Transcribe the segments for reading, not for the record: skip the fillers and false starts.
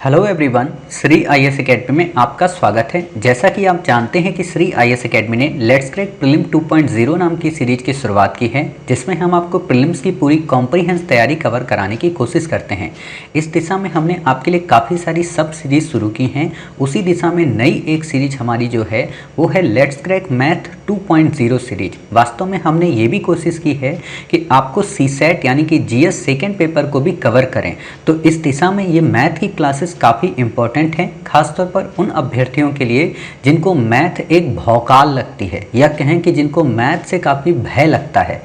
Hello everyone, Shri IAS academy में आपका स्वागत है। जैसा कि आप जानते हैं कि श्री आईएएस एकेडमी ने लेट्स क्रैक प्रीलिम 2.0 नाम की सीरीज की शुरुआत की है, जिसमें हम आपको प्रीलिम्स की पूरी कॉम्प्रिहेंस तैयारी कवर कराने की कोशिश करते हैं। इस दिशा में हमने आपके लिए काफ़ी सारी सब सीरीज शुरू की हैं। उसी दिशा में नई एक सीरीज हमारी जो है वो है लेट्स क्रैक मैथ 2.0 सीरीज। वास्तव में हमने ये भी कोशिश की है कि आपको सीसेट यानी कि जीएस सेकेंड पेपर को भी कवर करें। तो इस दिशा में ये मैथ की क्लासेस काफ़ी इम्पोर्टेंट हैं, खासतौर पर उन अभ्यर्थियों के लिए जिनको मैथ एक भौकाल लगती है, या कहें कि जिनको मैथ से काफ़ी भय लगता है।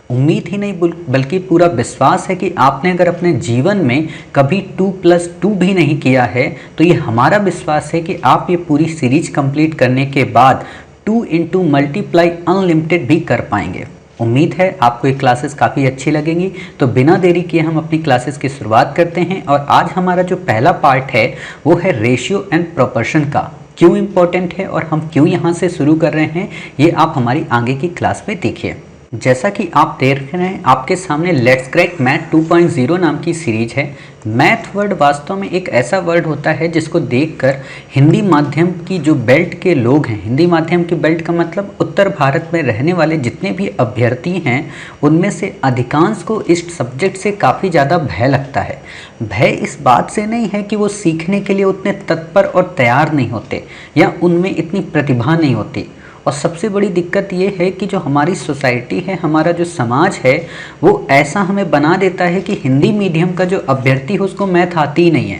उम्मीद ही नहीं बल्कि पूरा विश्वास है कि आपने अगर अपने जीवन में कभी 2+2 भी नहीं किया है तो ये हमारा विश्वास है कि आप ये पूरी सीरीज कंप्लीट करने के बाद 2 into मल्टीप्लाई अनलिमिटेड भी कर पाएंगे। उम्मीद है आपको ये क्लासेस काफ़ी अच्छी लगेंगी। तो बिना देरी किए हम अपनी क्लासेस की शुरुआत करते हैं। और आज हमारा जो पहला पार्ट है वो है रेशियो एंड प्रोपोर्शन का। क्यों इम्पोर्टेंट है और हम क्यों यहाँ से शुरू कर रहे हैं, ये आप हमारी आगे की क्लास में देखिए। जैसा कि आप देख रहे हैं, आपके सामने लेट्स क्रैक मैथ 2.0 नाम की सीरीज है। मैथ वर्ड वास्तव में एक ऐसा वर्ड होता है जिसको देखकर हिंदी माध्यम की जो बेल्ट के लोग हैं, हिंदी माध्यम की बेल्ट का मतलब उत्तर भारत में रहने वाले जितने भी अभ्यर्थी हैं, उनमें से अधिकांश को इस सब्जेक्ट से काफ़ी ज़्यादा भय लगता है। भय इस बात से नहीं है कि वो सीखने के लिए उतने तत्पर और तैयार नहीं होते या उनमें इतनी प्रतिभा नहीं होती। और सबसे बड़ी दिक्कत ये है कि जो हमारी सोसाइटी है, हमारा जो समाज है, वो ऐसा हमें बना देता है कि हिंदी मीडियम का जो अभ्यर्थी है उसको मैथ आती ही नहीं है।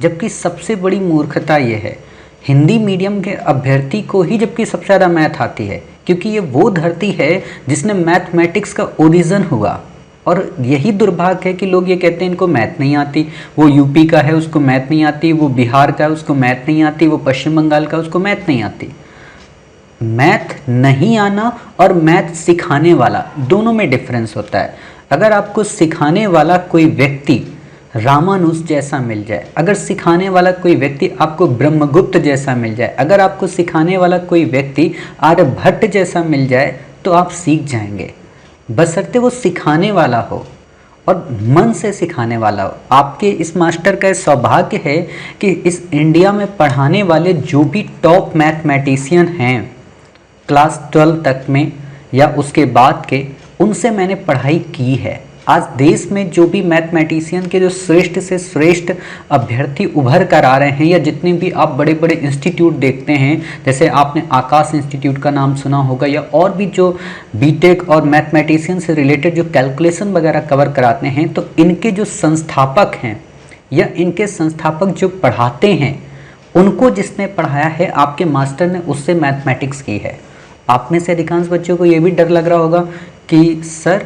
जबकि सबसे बड़ी मूर्खता ये है, हिंदी मीडियम के अभ्यर्थी को ही जबकि सबसे ज़्यादा मैथ आती है, क्योंकि ये वो धरती है जिसने मैथमेटिक्स का ओरिजिन हुआ। और यही दुर्भाग्य है कि लोग ये कहते हैं इनको मैथ नहीं आती। वो यूपी का है उसको मैथ नहीं आती, वो बिहार का है उसको मैथ नहीं आती, वो पश्चिम बंगाल का उसको मैथ नहीं आती। मैथ नहीं आना और मैथ सिखाने वाला, दोनों में डिफरेंस होता है। अगर आपको सिखाने वाला कोई व्यक्ति रामानुज जैसा मिल जाए, अगर सिखाने वाला कोई व्यक्ति आपको ब्रह्मगुप्त जैसा मिल जाए, अगर आपको सिखाने वाला कोई व्यक्ति आर्यभट्ट जैसा मिल जाए, तो आप सीख जाएंगे, बशर्ते वो सिखाने वाला हो और मन से सिखाने वाला हो। आपके इस मास्टर का सौभाग्य है कि इस इंडिया में पढ़ाने वाले जो भी टॉप मैथमेटिशियन हैं क्लास 12 तक में या उसके बाद के, उनसे मैंने पढ़ाई की है। आज देश में जो भी मैथमेटिशियन के जो श्रेष्ठ से श्रेष्ठ अभ्यर्थी उभर कर आ रहे हैं, या जितने भी आप बड़े बड़े इंस्टीट्यूट देखते हैं, जैसे आपने आकाश इंस्टीट्यूट का नाम सुना होगा, या और भी जो बीटेक और मैथमेटिशियन से रिलेटेड जो कैलकुलेशन वगैरह कवर कराते हैं, तो इनके जो संस्थापक हैं या इनके संस्थापक जो पढ़ाते हैं, उनको जिसने पढ़ाया है आपके मास्टर ने, उससे मैथमेटिक्स की है। आप में से अधिकांश बच्चों को ये भी डर लग रहा होगा कि सर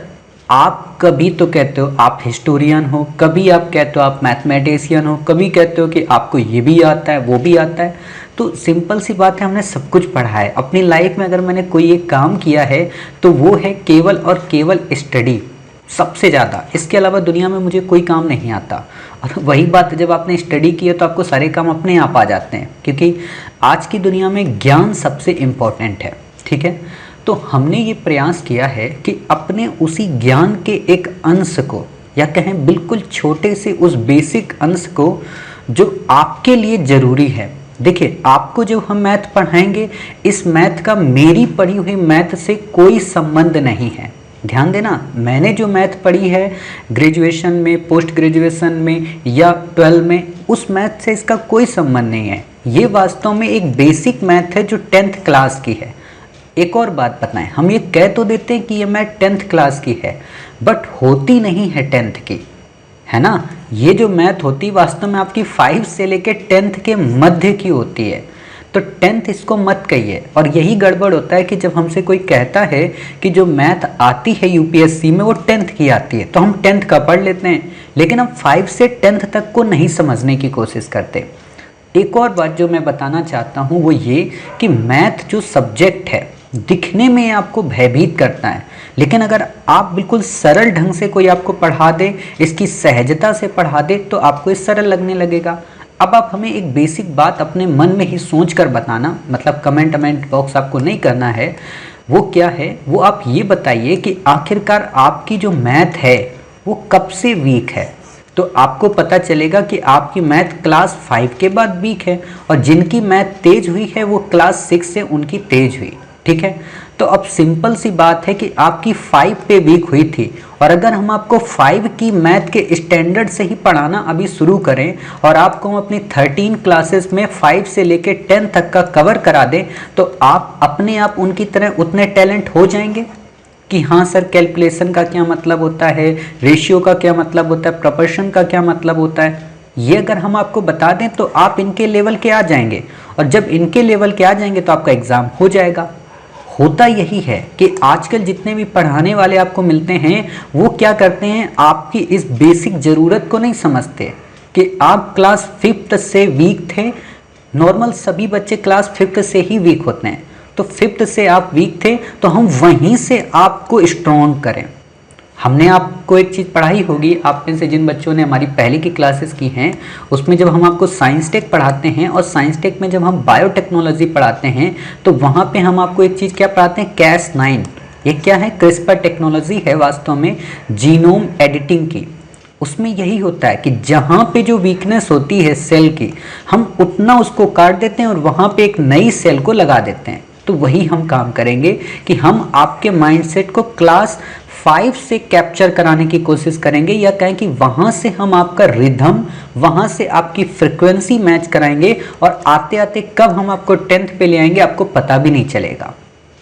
आप कभी तो कहते हो आप हिस्टोरियन हो, कभी आप कहते हो आप मैथमेटिशियन हो, कभी कहते हो कि आपको ये भी आता है वो भी आता है। तो सिंपल सी बात है, हमने सब कुछ पढ़ा है अपनी लाइफ में। अगर मैंने कोई एक काम किया है तो वो है केवल और केवल स्टडी, सबसे ज़्यादा। इसके अलावा दुनिया में मुझे कोई काम नहीं आता। और वही बात, जब आपने स्टडी की है तो आपको सारे काम अपने आप आ जाते हैं, क्योंकि आज की दुनिया में ज्ञान सबसे इम्पोर्टेंट है। ठीक है, तो हमने ये प्रयास किया है कि अपने उसी ज्ञान के एक अंश को, या कहें बिल्कुल छोटे से उस बेसिक अंश को जो आपके लिए ज़रूरी है। देखिए, आपको जो हम मैथ पढ़ाएंगे, इस मैथ का मेरी पढ़ी हुई मैथ से कोई संबंध नहीं है। ध्यान देना, मैंने जो मैथ पढ़ी है ग्रेजुएशन में, पोस्ट ग्रेजुएशन में या 12 में, उस मैथ से इसका कोई संबंध नहीं है। ये वास्तव में एक बेसिक मैथ है जो 10th क्लास की है। एक और बात बताएं, हम ये कह तो देते हैं कि ये मैथ 10th क्लास की है, बट होती नहीं है 10th की, है ना। ये जो मैथ होती वास्तव में आपकी 5 से लेके 10th के मध्य की होती है। तो 10th इसको मत कहिए। और यही गड़बड़ होता है कि जब हमसे कोई कहता है कि जो मैथ आती है यूपीएससी में वो 10th की आती है, तो हम 10th का पढ़ लेते हैं, लेकिन हम 5 से 10th तक को नहीं समझने की कोशिश करते। एक और बात जो मैं बताना चाहता हूँ वो ये कि मैथ जो सब्जेक्ट है, दिखने में आपको भयभीत करता है, लेकिन अगर आप बिल्कुल सरल ढंग से कोई आपको पढ़ा दे, इसकी सहजता से पढ़ा दे, तो आपको ये सरल लगने लगेगा। अब आप हमें एक बेसिक बात अपने मन में ही सोच कर बताना, मतलब कमेंट बॉक्स आपको नहीं करना है। वो क्या है, वो आप ये बताइए कि आखिरकार आपकी जो मैथ है वो कब से वीक है। तो आपको पता चलेगा कि आपकी मैथ क्लास 5 के बाद वीक है और जिनकी मैथ तेज हुई है वो क्लास 6 से उनकी तेज हुई। ठीक है, तो अब सिंपल सी बात है कि आपकी 5 पे वीक हुई थी और अगर हम आपको 5 की मैथ के स्टैंडर्ड से ही पढ़ाना अभी शुरू करें और आपको हम अपनी 13 क्लासेस में 5 से लेके 10 तक का कवर करा दें तो आप अपने आप उनकी तरह उतने टैलेंट हो जाएंगे कि हाँ सर, कैलकुलेशन का क्या मतलब होता है, रेशियो का क्या मतलब होता है, प्रोपोर्शन का क्या मतलब होता है, ये अगर हम आपको बता दें तो आप इनके लेवल के आ जाएंगे और जब इनके लेवल के आ जाएंगे तो आपका एग्ज़ाम हो जाएगा। होता यही है कि आजकल जितने भी पढ़ाने वाले आपको मिलते हैं वो क्या करते हैं, आपकी इस बेसिक ज़रूरत को नहीं समझते कि आप क्लास 5th से वीक थे। नॉर्मल सभी बच्चे क्लास 5th से ही वीक होते हैं, तो 5th से आप वीक थे तो हम वहीं से आपको स्ट्रॉन्ग करें। हमने आपको एक चीज़ पढ़ाई होगी, आप में से जिन बच्चों ने हमारी पहले की क्लासेस की हैं उसमें जब हम आपको साइंस टेक पढ़ाते हैं और साइंस टेक में जब हम बायोटेक्नोलॉजी पढ़ाते हैं तो वहाँ पे हम आपको एक चीज़ क्या पढ़ाते हैं, Cas9। ये क्या है, क्रिस्पर टेक्नोलॉजी है वास्तव में जीनोम एडिटिंग की। उसमें यही होता है कि जहाँ पे जो वीकनेस होती है सेल की, हम उतना उसको काट देते हैं और वहाँ पे एक नई सेल को लगा देते हैं। तो वही हम काम करेंगे कि हम आपके माइंडसेट को क्लास 5 से कैप्चर कराने की कोशिश करेंगे, या कहें कि वहाँ से हम आपका रिदम, वहाँ से आपकी फ्रिक्वेंसी मैच कराएंगे और आते आते कब हम आपको 10th पे ले आएंगे आपको पता भी नहीं चलेगा।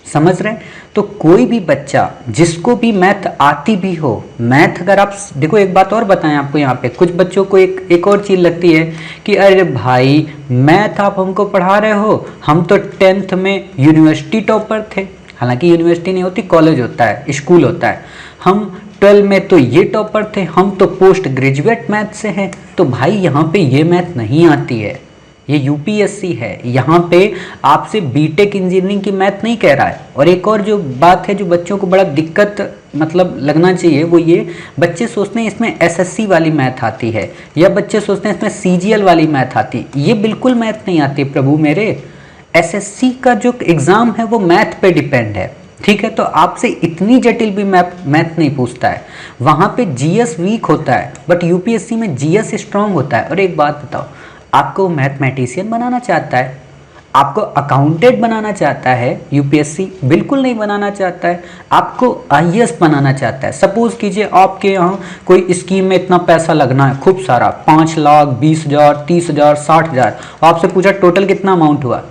समझ रहे हैं? तो कोई भी बच्चा जिसको भी मैथ आती भी हो, मैथ अगर आप देखो, एक बात और बताएं आपको, यहाँ पे कुछ बच्चों को एक और चीज़ लगती है कि अरे भाई मैथ आप हमको पढ़ा रहे हो, हम तो 10th में यूनिवर्सिटी टॉपर थे। हालांकि यूनिवर्सिटी नहीं होती, कॉलेज होता है, स्कूल होता है। हम 12 में तो ये टॉपर थे, हम तो पोस्ट ग्रेजुएट मैथ से हैं। तो भाई यहाँ पे ये मैथ नहीं आती है, ये यूपीएससी है। यहाँ पे आपसे बीटेक इंजीनियरिंग की मैथ नहीं कह रहा है। और एक और जो बात है जो बच्चों को बड़ा दिक्कत मतलब लगना चाहिए वो ये, बच्चे सोचते हैं इसमें एसएससी वाली मैथ आती है या बच्चे सोचते हैं इसमें सीजीएल वाली मैथ आती है। ये बिल्कुल मैथ नहीं आती प्रभु मेरे। एसएससी का जो एग्ज़ाम है वो मैथ पे डिपेंड है, ठीक है। तो आपसे इतनी जटिल भी मैथ नहीं पूछता है। वहाँ पे जीएस वीक होता है बट यूपीएससी में जीएस स्ट्रांग होता है। और एक बात बताओ, आपको मैथमेटिशियन बनाना चाहता है, आपको अकाउंटेंट बनाना चाहता है यूपीएससी? बिल्कुल नहीं बनाना चाहता है। आपको आईएएस बनाना चाहता है। सपोज कीजिए आपके यहाँ कोई स्कीम में इतना पैसा लगना है खूब सारा, 5 लाख, 20,000, 30,000, 60,000, आपसे पूछा टोटल कितना अमाउंट हुआ,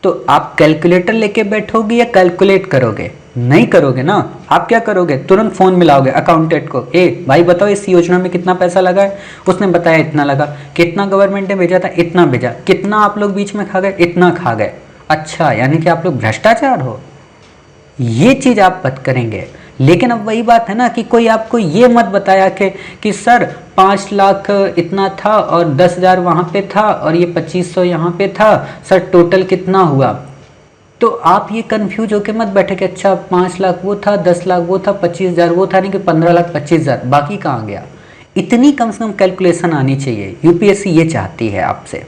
तो आप कैलकुलेटर लेके बैठोगे या कैलकुलेट करोगे? नहीं करोगे ना। आप क्या करोगे, तुरंत फोन मिलाओगे अकाउंटेंट को, ए भाई बताओ इस योजना में कितना पैसा लगा है। उसने बताया इतना लगा। कितना गवर्नमेंट ने भेजा था, इतना भेजा। कितना आप लोग बीच में खा गए, इतना खा गए। अच्छा, यानी कि आप लोग भ्रष्टाचार हो। ये चीज आप मत करेंगे। लेकिन अब वही बात है ना कि कोई आपको ये मत बताया कि सर 5 लाख इतना था और 10,000 वहाँ पे था और ये 2500 यहाँ पे था, सर टोटल कितना हुआ। तो आप ये कंफ्यूज होके मत बैठे कि अच्छा 5 लाख वो था, 10 लाख वो था, 25,000 वो था, नहीं कि 15,25,000 बाकी कहाँ गया। इतनी कम से कम कैलकुलेशन आनी चाहिए। यूपीएससी ये चाहती है आपसे।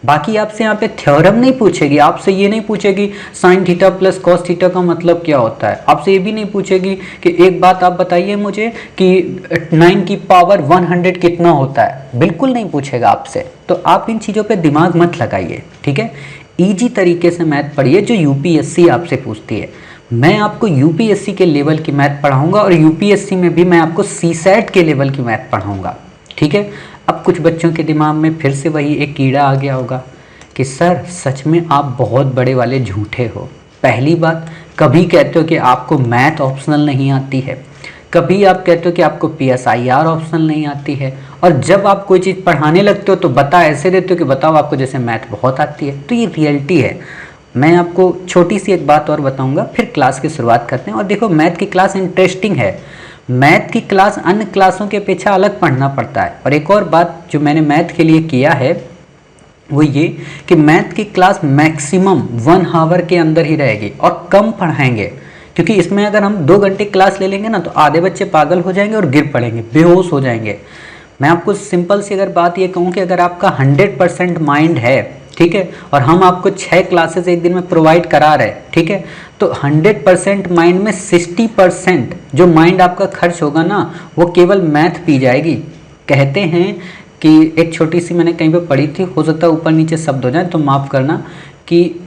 बाकी आपसे यहाँ पे थ्योरम नहीं पूछेगी, आपसे ये नहीं पूछेगी sine theta plus cos theta का मतलब क्या होता है। आपसे ये भी नहीं पूछेगी कि एक बात आप बताइए मुझे कि 9 की पावर 100 कितना होता है। बिल्कुल नहीं पूछेगा आपसे। तो आप इन चीज़ों पे दिमाग मत लगाइए, ठीक है। ईजी तरीके से मैथ पढ़िए जो यूपीएससी आपसे पूछती है। मैं आपको यूपीएससी के लेवल की मैथ पढ़ाऊँगा और यूपीएससी में भी मैं आपको सीसैट के लेवल की मैथ पढ़ाऊँगा, ठीक है। अब कुछ बच्चों के दिमाग में फिर से वही एक कीड़ा आ गया होगा कि सर सच में आप बहुत बड़े वाले झूठे हो। पहली बात, कभी कहते हो कि आपको मैथ ऑप्शनल नहीं आती है, कभी आप कहते हो कि आपको पीएसआईआर ऑप्शनल नहीं आती है, और जब आप कोई चीज़ पढ़ाने लगते हो तो बता ऐसे देते हो कि बताओ आपको जैसे मैथ बहुत आती है। तो ये रियलिटी है। मैं आपको छोटी सी एक बात और बताऊँगा, फिर क्लास की शुरुआत करते हैं। और देखो, मैथ की क्लास इंटरेस्टिंग है। मैथ की क्लास अन्य क्लासों के अपेक्षा अलग पढ़ना पड़ता है। और एक और बात जो मैंने मैथ के लिए किया है वो ये कि मैथ की क्लास मैक्सिमम 1 आवर के अंदर ही रहेगी और कम पढ़ाएंगे, क्योंकि इसमें अगर हम 2 घंटे क्लास ले लेंगे ना तो आधे बच्चे पागल हो जाएंगे और गिर पड़ेंगे, बेहोश हो जाएंगे। मैं आपको सिंपल सी अगर बात ये कहूँ कि अगर आपका 100% माइंड है, ठीक है, और हम आपको 6 क्लासेस एक दिन में प्रोवाइड करा रहे हैं, ठीक है, तो 100% माइंड में 60% जो माइंड आपका खर्च होगा ना वो केवल मैथ पी जाएगी। कहते हैं कि एक छोटी सी मैंने कहीं पे पढ़ी थी, हो सकता है ऊपर नीचे शब्द हो जाए तो माफ़ करना, कि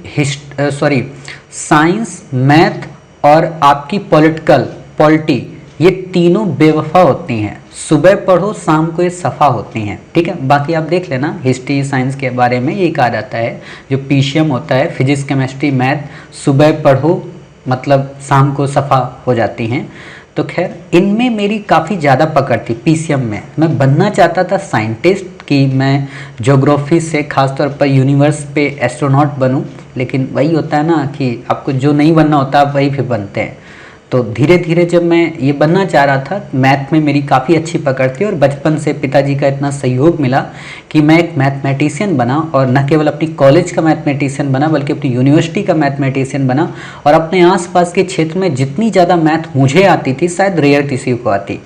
साइंस, मैथ और आपकी पॉलिटी ये तीनों बेवफा होती हैं। सुबह पढ़ो शाम को ये सफ़ा होती हैं। ठीक है, बाकी आप देख लेना हिस्ट्री साइंस के बारे में ये कहा जाता है, जो पीसीएम होता है फिजिक्स केमिस्ट्री मैथ, सुबह पढ़ो मतलब शाम को सफ़ा हो जाती हैं। तो खैर इनमें मेरी काफ़ी ज़्यादा पकड़ थी। पीसीएम में मैं बनना चाहता था साइंटिस्ट, कि मैं ज्योग्राफी से खासतौर पर यूनिवर्स पे एस्ट्रोनॉट बनूं, लेकिन वही होता है ना कि आपको जो नहीं बनना होता आप वही फिर बनते हैं। तो धीरे धीरे जब मैं ये बनना चाह रहा था, मैथ में मेरी काफ़ी अच्छी पकड़ थी और बचपन से पिताजी का इतना सहयोग मिला कि मैं एक मैथमेटिशियन बना, और न केवल अपनी कॉलेज का मैथमेटिशियन बना बल्कि अपनी यूनिवर्सिटी का मैथमेटिशियन बना। और अपने आसपास के क्षेत्र में जितनी ज़्यादा मैथ मुझे आती थी शायद रेयर किसी को आती।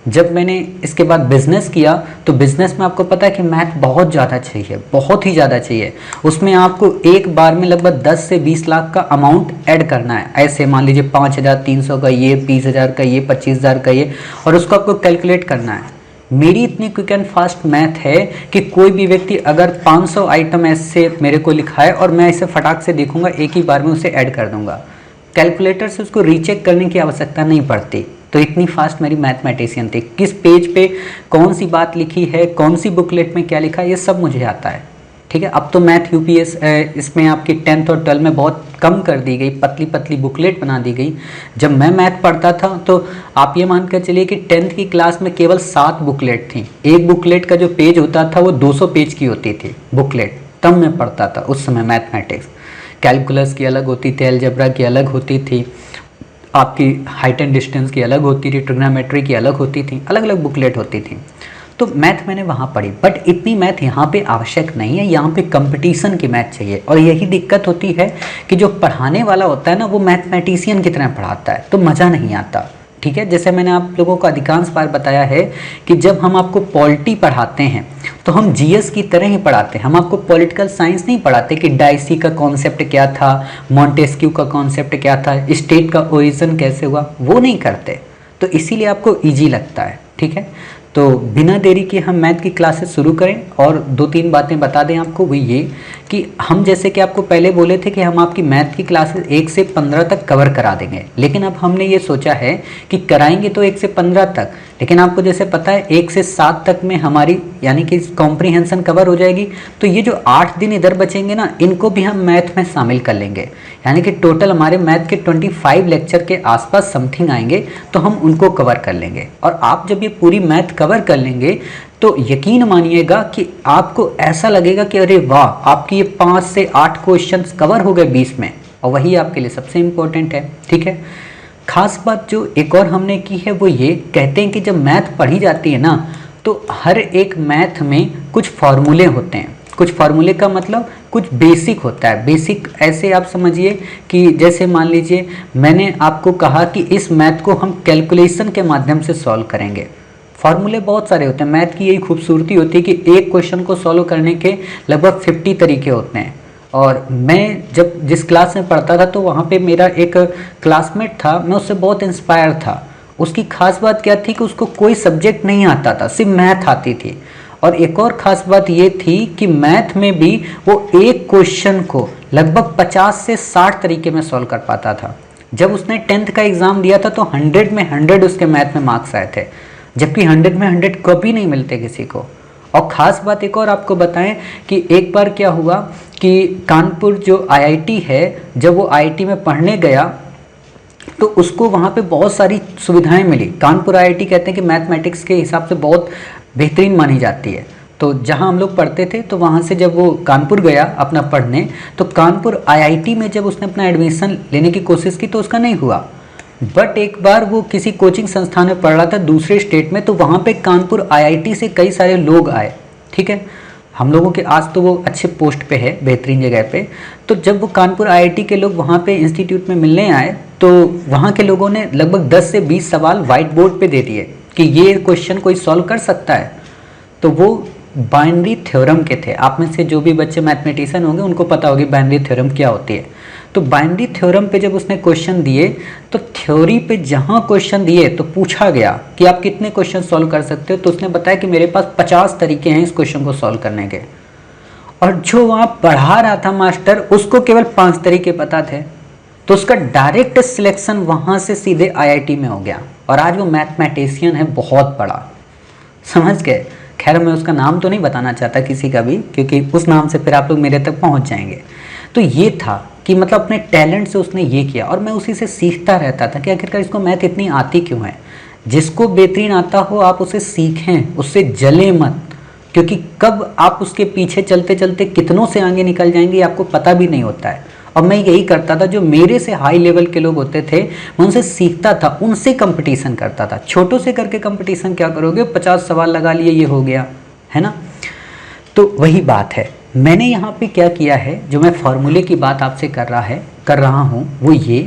जब मैंने इसके बाद बिज़नेस किया तो बिज़नेस में आपको पता है कि मैथ बहुत ज़्यादा चाहिए, बहुत ही ज़्यादा चाहिए। उसमें आपको एक बार में लगभग 10 से 20 लाख का अमाउंट ऐड करना है। ऐसे मान लीजिए 5,300 का ये, 20,000 का ये, 25,000 का ये, और उसको आपको कैलकुलेट करना है। मेरी इतनी क्विक एंड फास्ट मैथ है कि कोई भी व्यक्ति अगर 500 आइटम ऐसे मेरे को लिखाए और मैं इसे फटाक से देखूंगा, एक ही बार में उसे ऐड कर दूंगा। कैलकुलेटर से उसको रीचेक करने की आवश्यकता नहीं पड़ती। तो इतनी फास्ट मेरी मैथमेटिशियन थी। किस पेज पे कौन सी बात लिखी है, कौन सी बुकलेट में क्या लिखा है, ये सब मुझे आता है। ठीक है, अब तो मैथ यूपीएस इसमें आपकी 10th और 12th में बहुत कम कर दी गई, पतली पतली बुकलेट बना दी गई। जब मैं मैथ पढ़ता था तो आप ये मान कर चलिए कि 10th की क्लास में केवल 7 बुकलेट थी। एक बुकलेट का जो पेज होता था वो 200 पेज की होती थी बुकलेट। तब मैं पढ़ता था उस समय मैथमेटिक्स। कैलकुलस की अलग होती थी, अलजेब्रा की अलग होती थी, आपकी हाइट एंड डिस्टेंस की अलग होती थी, ट्रिग्नोमेट्री की अलग होती थी, अलग अलग बुकलेट होती थी। तो मैथ मैंने वहाँ पढ़ी, बट इतनी मैथ यहाँ पे आवश्यक नहीं है। यहाँ पे कंपटीशन की मैथ चाहिए, और यही दिक्कत होती है कि जो पढ़ाने वाला होता है ना वो मैथमेटिशियन की तरह पढ़ाता है तो मज़ा नहीं आता। ठीक है, जैसे मैंने आप लोगों को अधिकांश बार बताया है कि जब हम आपको पॉलिटी पढ़ाते हैं तो हम जीएस की तरह ही पढ़ाते हैं। हम आपको पॉलिटिकल साइंस नहीं पढ़ाते कि डाइसी का कॉन्सेप्ट क्या था, मॉन्टेस्क्यू का कॉन्सेप्ट क्या था, स्टेट का ओरिजिन कैसे हुआ, वो नहीं करते। तो इसीलिए आपको ईजी लगता है। ठीक है, तो बिना देरी के हम मैथ की क्लासेस शुरू करें। और 2-3 बातें बता दें आपको, वो ये कि हम जैसे कि आपको पहले बोले थे कि हम आपकी मैथ की क्लासेस 1 से 15 तक कवर करा देंगे, लेकिन अब हमने ये सोचा है कि कराएंगे तो 1 से 15 तक, लेकिन आपको जैसे पता है 1 से 7 तक में हमारी यानी कि कॉम्प्रीहेंशन कवर हो जाएगी। तो ये जो 8 दिन इधर बचेंगे ना, इनको भी हम मैथ में शामिल कर लेंगे, यानी कि टोटल हमारे मैथ के 25 लेक्चर के आसपास समथिंग आएंगे, तो हम उनको कवर कर लेंगे। और आप जब ये पूरी मैथ कवर कर लेंगे तो यकीन मानिएगा कि आपको ऐसा लगेगा कि अरे वाह, आपकी ये 5 से 8 क्वेश्चंस कवर हो गए 20 में, और वही आपके लिए सबसे इम्पोर्टेंट है। ठीक है, खास बात जो एक और हमने की है वो ये, कहते हैं कि जब मैथ पढ़ी जाती है ना तो हर एक मैथ में कुछ फार्मूले होते हैं। कुछ फार्मूले का मतलब कुछ बेसिक होता है। बेसिक ऐसे आप समझिए कि जैसे मान लीजिए मैंने आपको कहा कि इस मैथ को हम कैलकुलेशन के माध्यम से सॉल्व करेंगे। फार्मूले बहुत सारे होते हैं। मैथ की यही खूबसूरती होती है कि एक क्वेश्चन को सॉल्व करने के लगभग 50 तरीके होते हैं। और मैं जब जिस क्लास में पढ़ता था तो वहाँ पे मेरा एक क्लासमेट था, मैं उससे बहुत इंस्पायर था। उसकी खास बात क्या थी कि उसको कोई सब्जेक्ट नहीं आता था, सिर्फ मैथ आती थी। और एक और ख़ास बात ये थी कि मैथ में भी वो एक क्वेश्चन को लगभग 50 से 60 तरीके में सॉल्व कर पाता था। जब उसने 10th का एग्ज़ाम दिया था तो 100 में 100 उसके मैथ में मार्क्स आए थे, जबकि 100 में 100 कभी नहीं मिलते किसी को। और ख़ास बात एक और आपको बताएं कि एक बार क्या हुआ कि कानपुर जो IIT है, जब वो IIT में पढ़ने गया तो उसको वहाँ पे बहुत सारी सुविधाएं मिली। कानपुर IIT कहते हैं कि मैथमेटिक्स के हिसाब से बहुत बेहतरीन मानी जाती है। तो जहाँ हम लोग पढ़ते थे तो वहाँ से जब वो कानपुर गया अपना पढ़ने, तो कानपुर IIT में जब उसने अपना एडमिशन लेने की कोशिश की तो उसका नहीं हुआ। बट एक बार वो किसी कोचिंग संस्थान में पढ़ रहा था दूसरे स्टेट में, तो वहाँ पे कानपुर IIT से कई सारे लोग आए। ठीक है, हम लोगों के आज तो वो अच्छे पोस्ट पे है, बेहतरीन जगह पे। तो जब वो कानपुर IIT के लोग वहाँ पे इंस्टीट्यूट में मिलने आए तो वहाँ के लोगों ने लगभग 10 से 20 सवाल वाइट बोर्ड पे दे दिए कि ये क्वेश्चन कोई सॉल्व कर सकता है। तो वो बाइनरी थ्योरम के थे। आप में से जो भी बच्चे मैथमेटिशियन होंगे उनको पता होगी बाइनरी थ्योरम क्या होती है। तो बाइनरी थ्योरम पे जब उसने क्वेश्चन दिए तो थ्योरी पे जहाँ क्वेश्चन दिए तो पूछा गया कि आप कितने क्वेश्चन सॉल्व कर सकते हो, तो उसने बताया कि मेरे पास 50 तरीके हैं इस क्वेश्चन को सॉल्व करने के, और जो वहाँ पढ़ा रहा था मास्टर उसको केवल 5 तरीके पता थे, तो उसका डायरेक्ट सिलेक्शन वहाँ से सीधे IIT में हो गया, और आज वो मैथमेटिशियन है बहुत बड़ा, समझ गए। खैर मैं उसका नाम तो नहीं बताना चाहता किसी का भी, क्योंकि उस नाम से फिर आप लोग मेरे तक पहुँच जाएंगे। तो ये था कि मतलब अपने टैलेंट से उसने ये किया, और मैं उसी से सीखता रहता था कि आखिरकार इसको मैथ इतनी आती क्यों है। जिसको बेहतरीन आता हो आप उसे सीखें, उससे जले मत, क्योंकि कब आप उसके पीछे चलते चलते कितनों से आगे निकल जाएंगे आपको पता भी नहीं होता है। और मैं यही करता था, जो मेरे से हाई लेवल के लोग होते थे मैं उनसे सीखता था, उनसे कंपटीशन करता था। छोटों से करके कंपटीशन क्या करोगे, 50 सवाल लगा लिए ये हो गया है ना। तो वही बात है, मैंने यहाँ पे क्या किया है, जो मैं फॉर्मूले की बात आपसे कर रहा हूँ वो ये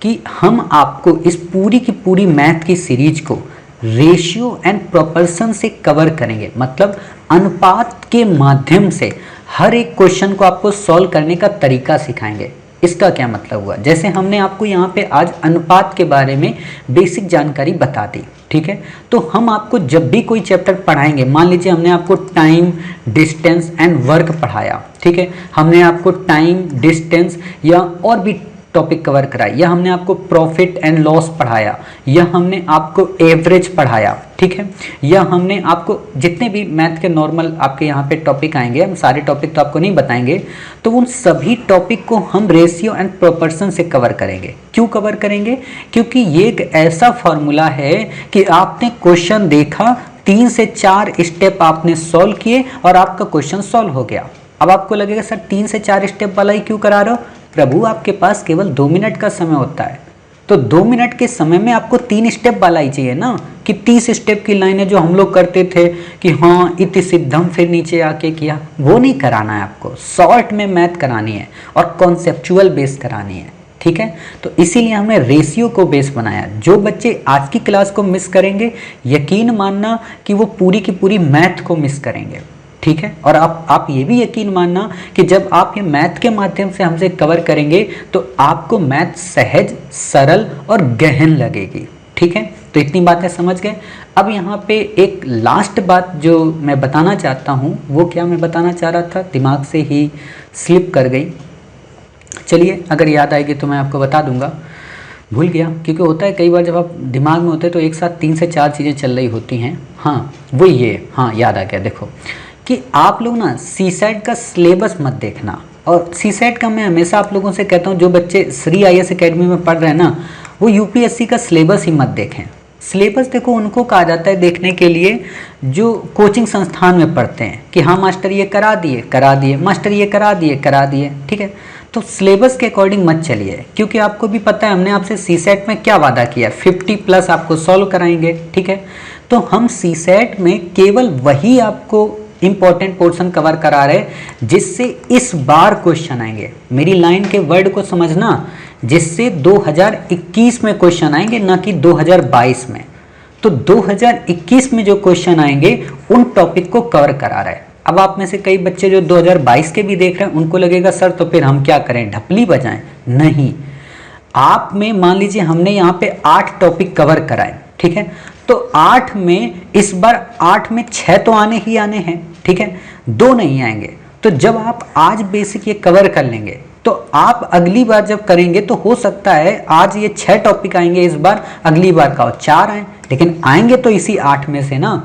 कि हम आपको इस पूरी की पूरी मैथ की सीरीज को रेशियो एंड प्रोपोर्शन से कवर करेंगे, मतलब अनुपात के माध्यम से हर एक क्वेश्चन को आपको सॉल्व करने का तरीका सिखाएंगे। इसका क्या मतलब हुआ, जैसे हमने आपको यहाँ पे आज अनुपात के बारे में बेसिक जानकारी बता दी, ठीक है। तो हम आपको जब भी कोई चैप्टर पढ़ाएंगे, मान लीजिए हमने आपको टाइम, डिस्टेंस एंड वर्क पढ़ाया, ठीक है, हमने आपको टाइम, डिस्टेंस या और भी टॉपिक कवर कराया, या हमने आपको प्रॉफिट एंड लॉस पढ़ाया, या हमने आपको एवरेज पढ़ाया, ठीक है, या हमने आपको जितने भी मैथ के नॉर्मल आपके यहाँ पे टॉपिक आएंगे, हम सारे टॉपिक तो आपको नहीं बताएंगे, तो उन सभी टॉपिक को हम रेशियो एंड प्रोपोर्शन से कवर करेंगे। क्यों कवर करेंगे, क्योंकि ये एक ऐसा फॉर्मूला है कि आपने क्वेश्चन देखा, 3 से 4 स्टेप आपने सॉल्व किए और आपका क्वेश्चन सॉल्व हो गया। अब आपको लगेगा सर 3 से 4 स्टेप वाला ही क्यों करा रहे हो, प्रभु आपके पास केवल 2 मिनट का समय होता है, तो 2 मिनट के समय में आपको 3 स्टेप वाला ही चाहिए ना, कि 30 स्टेप की लाइनें जो हम लोग करते थे कि हाँ इति सिद्धम फिर नीचे आके किया, वो नहीं कराना है आपको। शॉर्ट में मैथ करानी है और कॉन्सेप्चुअल बेस करानी है, ठीक है। तो इसीलिए हमने रेशियो को बेस बनाया। जो बच्चे आज की क्लास को मिस करेंगे, यकीन मानना कि वो पूरी की पूरी मैथ को मिस करेंगे, ठीक है। और आप ये भी यकीन मानना कि जब आप ये मैथ के माध्यम से हमसे कवर करेंगे तो आपको मैथ सहज, सरल और गहन लगेगी, ठीक है। तो इतनी बातें समझ गए। अब यहाँ पे एक लास्ट बात जो मैं बताना चाहता हूँ, वो क्या मैं बताना चाह रहा था, दिमाग से ही स्लिप कर गई। चलिए अगर याद आएगी तो मैं आपको बता दूंगा, भूल गया, क्योंकि होता है कई बार जब आप दिमाग में होते हैं तो एक साथ 3 से 4 चीज़ें चल रही होती हैं। हाँ वो ये, हाँ याद आ गया, देखो कि आप लोग ना सीसेट का सिलेबस मत देखना। और सीसेट का मैं हमेशा आप लोगों से कहता हूँ, जो बच्चे श्री IAS एकेडमी में पढ़ रहे हैं ना, वो UPSC का सिलेबस ही मत देखें। सिलेबस देखो उनको कहा जाता है देखने के लिए जो कोचिंग संस्थान में पढ़ते हैं कि हाँ मास्टर ये करा दिए, मास्टर ये करा दिए, ठीक है। तो सिलेबस के अकॉर्डिंग मत चलिए, क्योंकि आपको भी पता है हमने आपसे सीसेट में क्या वादा किया, 50+ आपको सॉल्व कराएंगे, ठीक है। तो हम सीसेट में केवल वही आपको इंपॉर्टेंट पोर्शन कवर करा रहे जिससे इस बार क्वेश्चन आएंगे। मेरी लाइन के वर्ड को समझना, जिससे 2021 में क्वेश्चन आएंगे, ना कि 2022 में। तो 2021 में जो क्वेश्चन आएंगे उन टॉपिक को कवर करा रहे हैं। अब आप में से कई बच्चे जो 2022 के भी देख रहे हैं, उनको लगेगा सर तो फिर हम क्या करें, ढपली बजाएं? नहीं, आप में मान लीजिए हमने यहाँ पे 8 टॉपिक कवर कराए, ठीक है। तो 8 में इस बार 8 में 6 तो आने ही आने हैं, ठीक है, 2 नहीं आएंगे। तो जब आप आज बेसिक ये कवर कर लेंगे तो आप अगली बार जब करेंगे तो हो सकता है आज ये 6 टॉपिक आएंगे इस बार, अगली बार का 4 आए, लेकिन आएंगे तो इसी 8 में से ना।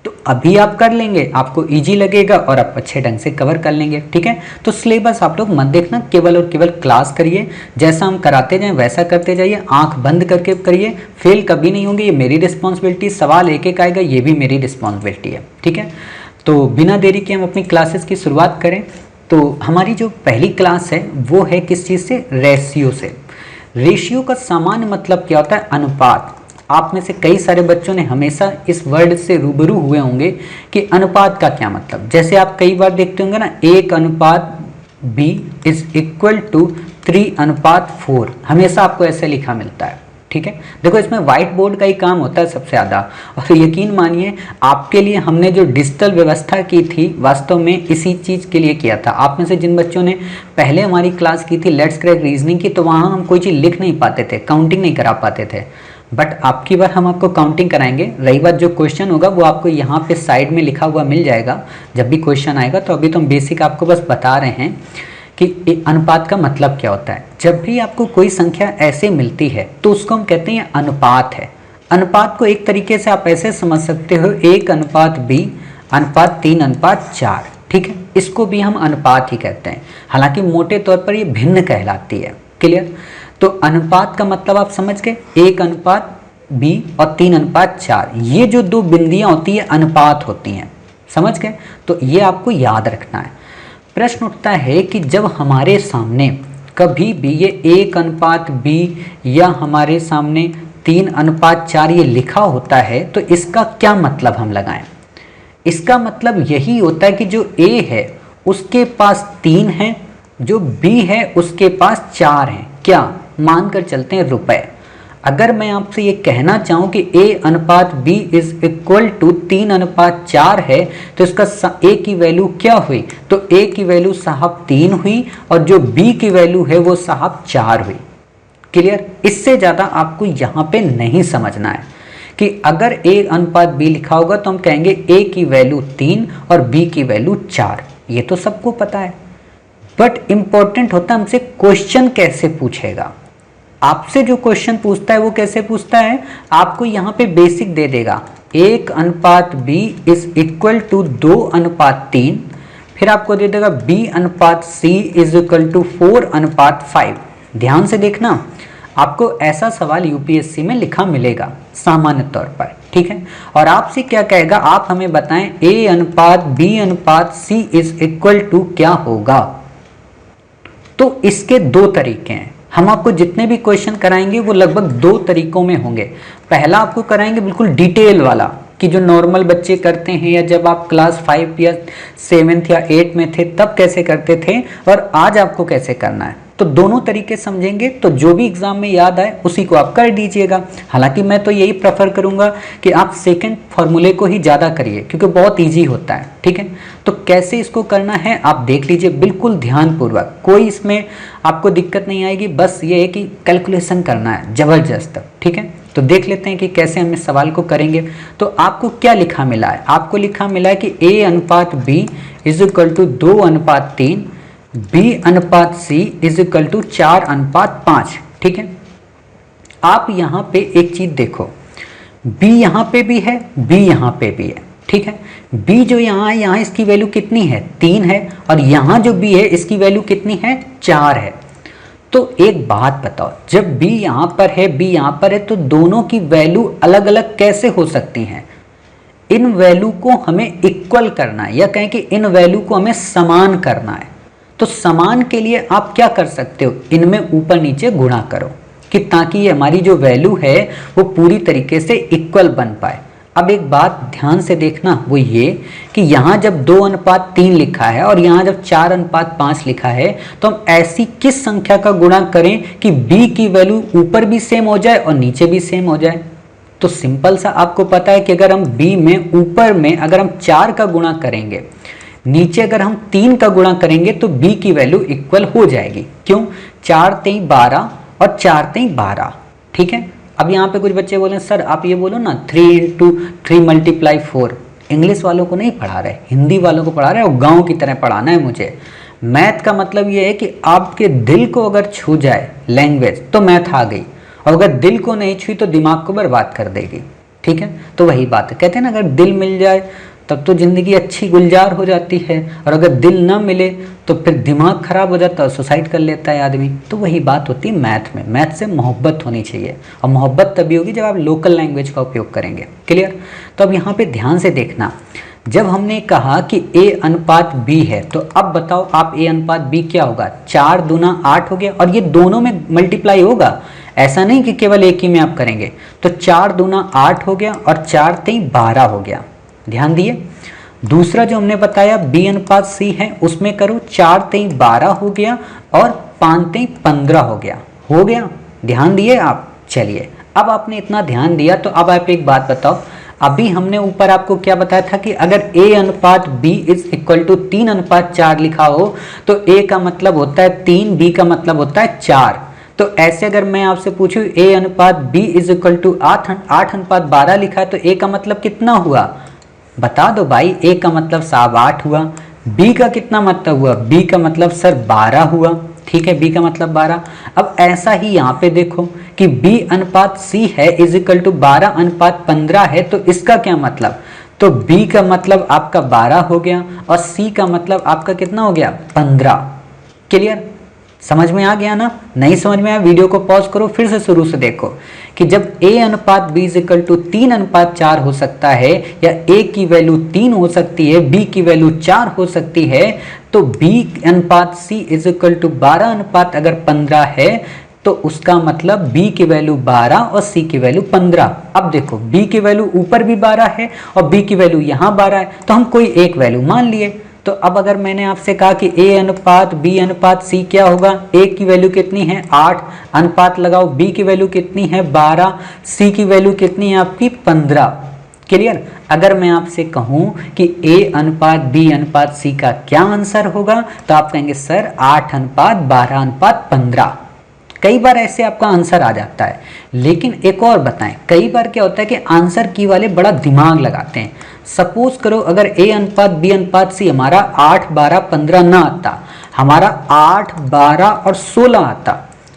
तो अभी आप कर लेंगे, आपको इजी लगेगा और आप अच्छे ढंग से कवर कर लेंगे, ठीक है। तो सिलेबस आप लोग मत देखना, केवल और केवल क्लास करिए, जैसा हम कराते जाएं वैसा करते जाइए, आंख बंद करके करिए। फेल कभी नहीं होंगे, ये मेरी रिस्पॉन्सिबिलिटी, सवाल एक एक आएगा, ये भी मेरी रिस्पॉन्सिबिलिटी है, ठीक है। तो बिना देरी के हम अपनी क्लासेस की शुरुआत करें। तो हमारी जो पहली क्लास है वो है किस चीज़ से, रेशियो से। रेशियो का सामान्य मतलब क्या होता है, अनुपात। आप में से कई सारे बच्चों ने हमेशा इस वर्ड से रूबरू हुए होंगे कि अनुपात का क्या मतलब। जैसे आप कई बार देखते होंगे ना, 1:B = 3:4, हमेशा आपको ऐसे लिखा मिलता है, ठीक है। देखो इसमें व्हाइट बोर्ड का ही काम होता है सबसे ज़्यादा, और यकीन मानिए आपके लिए हमने जो डिजिटल व्यवस्था की थी वास्तव में इसी चीज़ के लिए किया था। आप में से जिन बच्चों ने पहले हमारी क्लास की थी लेट्स क्रैक रीजनिंग की, तो वहाँ हम कोई चीज़ लिख नहीं पाते थे, काउंटिंग नहीं करा पाते थे, बट आपकी बार हम आपको काउंटिंग कराएंगे। रही बात जो क्वेश्चन होगा वो आपको यहाँ पे साइड में लिखा हुआ मिल जाएगा जब भी क्वेश्चन आएगा। तो अभी तो हम बेसिक आपको बस बता रहे हैं कि अनुपात का मतलब क्या होता है। जब भी आपको कोई संख्या ऐसे मिलती है तो उसको हम कहते हैं अनुपात है। अनुपात को एक तरीके से आप ऐसे समझ सकते हो 1:b अनुपात 3:4, ठीक है, इसको भी हम अनुपात ही कहते हैं। हालांकि मोटे तौर पर ये भिन्न कहलाती है। क्लियर? तो अनुपात का मतलब आप समझ गए, 1:b और 3:4, ये जो दो बिंदियां होती है अनुपात होती हैं, समझ गए? तो ये आपको याद रखना है। प्रश्न उठता है कि जब हमारे सामने कभी भी ये 1:b या हमारे सामने 3:4 ये लिखा होता है तो इसका क्या मतलब हम लगाएं। इसका मतलब यही होता है कि जो a है उसके पास 3 है, जो b है उसके पास 4 है। क्या मानकर चलते हैं रुपए। अगर मैं आपसे ये कहना चाहूँ कि a:b इज इक्वल टू 3:4 है तो इसका a की वैल्यू क्या हुई, तो a की वैल्यू साहब 3 हुई और जो b की वैल्यू है वो साहब 4 हुई। क्लियर? इससे ज़्यादा आपको यहाँ पे नहीं समझना है कि अगर a:b लिखा होगा तो हम कहेंगे a की वैल्यू 3 और b की वैल्यू 4। ये तो सबको पता है, बट इम्पॉर्टेंट होता है हमसे क्वेश्चन कैसे पूछेगा। आपसे जो क्वेश्चन पूछता है वो कैसे पूछता है, आपको यहाँ पे बेसिक दे देगा 1:b इज इक्वल टू 2:3, फिर आपको दे देगा b:c इज इक्वल टू 4:5। ध्यान से देखना, आपको ऐसा सवाल यूपीएससी में लिखा मिलेगा सामान्य तौर पर, ठीक है। और आपसे क्या कहेगा, आप हमें बताएं a:b:c इज इक्वल टू क्या होगा। तो इसके दो तरीके हैं। हम आपको जितने भी क्वेश्चन कराएंगे वो लगभग 2 तरीकों में होंगे। पहला आपको कराएंगे बिल्कुल डिटेल वाला कि जो नॉर्मल बच्चे करते हैं या जब आप क्लास 5 या 7th या 8 में थे तब कैसे करते थे, और आज आपको कैसे करना है। तो दोनों तरीके समझेंगे, तो जो भी एग्जाम में याद आए उसी को आप कर दीजिएगा। हालांकि मैं तो यही प्रेफर करूंगा कि आप सेकंड फॉर्मूले को ही ज़्यादा करिए क्योंकि बहुत इजी होता है, ठीक है। तो कैसे इसको करना है आप देख लीजिए बिल्कुल ध्यानपूर्वक, कोई इसमें आपको दिक्कत नहीं आएगी। बस ये है कि कैलकुलेशन करना है ज़बरदस्त, ठीक है। तो देख लेते हैं कि कैसे हम इस सवाल को करेंगे। तो आपको क्या लिखा मिला है, आपको लिखा मिला है कि a:b is equal to 2:3, b:c is equal to 4:5, ठीक है। आप यहाँ पे एक चीज देखो, b यहाँ पे भी है, b यहाँ पे भी है, ठीक है। b जो यहाँ है, यहाँ इसकी वैल्यू कितनी है 3 है, और यहाँ जो b है इसकी वैल्यू कितनी है 4 है। तो एक बात बताओ, जब b यहाँ पर है b यहाँ पर है तो दोनों की वैल्यू अलग अलग कैसे हो सकती हैं। इन वैल्यू को हमें इक्वल करना है, या कहें कि इन वैल्यू को हमें समान करना है। तो समान के लिए आप क्या कर सकते हो, इनमें ऊपर नीचे गुणा करो कि ताकि ये हमारी जो वैल्यू है वो पूरी तरीके से इक्वल बन पाए। अब एक बात ध्यान से देखना, वो ये कि यहाँ जब 2:3 लिखा है और यहाँ जब 4:5 लिखा है तो हम ऐसी किस संख्या का गुणा करें कि b की वैल्यू ऊपर भी सेम हो जाए और नीचे भी सेम हो जाए। तो सिंपल सा आपको पता है कि अगर हम b में ऊपर में अगर हम 4 का गुणा करेंगे, नीचे अगर हम 3 का गुणा करेंगे तो b की वैल्यू इक्वल हो जाएगी। क्यों? 4×3 12 और 4×3 12, ठीक है। अब यहाँ पे कुछ बच्चे बोले सर आप ये बोलो ना 3 × 3 × 4। इंग्लिश वालों को नहीं पढ़ा रहे, हिंदी वालों को पढ़ा रहे, और गाँव की तरह पढ़ाना है मुझे। मैथ का मतलब ये है कि आपके दिल को अगर छू जाए लैंग्वेज तो मैथ आ गई, और अगर दिल को नहीं छुई तो दिमाग को बर्बाद कर देगी, ठीक है। तो वही बात है, कहते हैं ना अगर दिल मिल जाए तब तो ज़िंदगी अच्छी गुलजार हो जाती है, और अगर दिल ना मिले तो फिर दिमाग खराब हो जाता है, सुसाइड कर लेता है आदमी। तो वही बात होती है मैथ में, मैथ से मोहब्बत होनी चाहिए, और मोहब्बत तभी होगी जब आप लोकल लैंग्वेज का उपयोग करेंगे। क्लियर? तो अब यहाँ पे ध्यान से देखना, जब हमने कहा कि a:b है तो अब बताओ आप a:b क्या होगा, 4 दूना 8 हो गया, और ये दोनों में मल्टीप्लाई होगा, ऐसा नहीं कि केवल एक ही में आप करेंगे। तो 4 दूना 8 हो गया और 4×3 12 हो गया। ध्यान दिए। दूसरा जो हमने बताया b:c है, उसमें करो 4×3 12 हो गया और 5×3 15 हो गया। ध्यान दिए आप। चलिए अब आपने इतना ध्यान दिया तो अब आप एक बात बताओ, अभी हमने ऊपर आपको क्या बताया था कि अगर a अनुपात b इज इक्वल टू 3:4 लिखा हो तो a का मतलब होता है 3, b का मतलब होता है 4। तो ऐसे अगर मैं आपसे पूछूं a अनुपात b इज इक्वल टू 8:12 लिखा है तो a का मतलब कितना हुआ, बता दो भाई। a का मतलब साहब 8 हुआ, b का कितना मतलब हुआ, b का मतलब सर 12 हुआ, ठीक है, b का मतलब 12। अब ऐसा ही यहाँ पे देखो कि b अनुपात c है इज इक्वल टू 12:15 है, तो इसका क्या मतलब, तो b का मतलब आपका 12 हो गया और c का मतलब आपका कितना हो गया, 15। क्लियर, समझ में आ गया ना? नहीं समझ में आया वीडियो को पॉज करो, फिर से शुरू से देखो कि जब a अनुपात b इज इक्वल टू 3:4 हो सकता है या a की वैल्यू 3 हो सकती है, b की वैल्यू 4 हो सकती है, तो b अनुपात c इज इक्वल टू 12 अगर 15 है तो उसका मतलब b की वैल्यू 12 और c की वैल्यू 15। अब देखो b की वैल्यू ऊपर भी 12 है और b की वैल्यू यहाँ 12 है, तो हम कोई एक वैल्यू मान लिए। तो अब अगर मैंने आपसे कहा कि a अनुपात b अनुपात c क्या होगा, a की वैल्यू कितनी है 8, अनुपात लगाओ, b की वैल्यू कितनी है 12, c की वैल्यू कितनी है आपकी 15। क्लियर, अगर मैं आपसे कहूं कि a अनुपात b अनुपात c का क्या आंसर होगा तो आप कहेंगे सर 8:12:15। कई बार ऐसे आपका आंसर आ जाता है, लेकिन एक और बताएं, कई बार क्या होता है कि आंसर की वाले बड़ा दिमाग लगाते हैं। सपोज करो अगर a अनुपात b अनुपात c हमारा 8, 12, 15 ना आता, हमारा 8, 12 और 16 आता,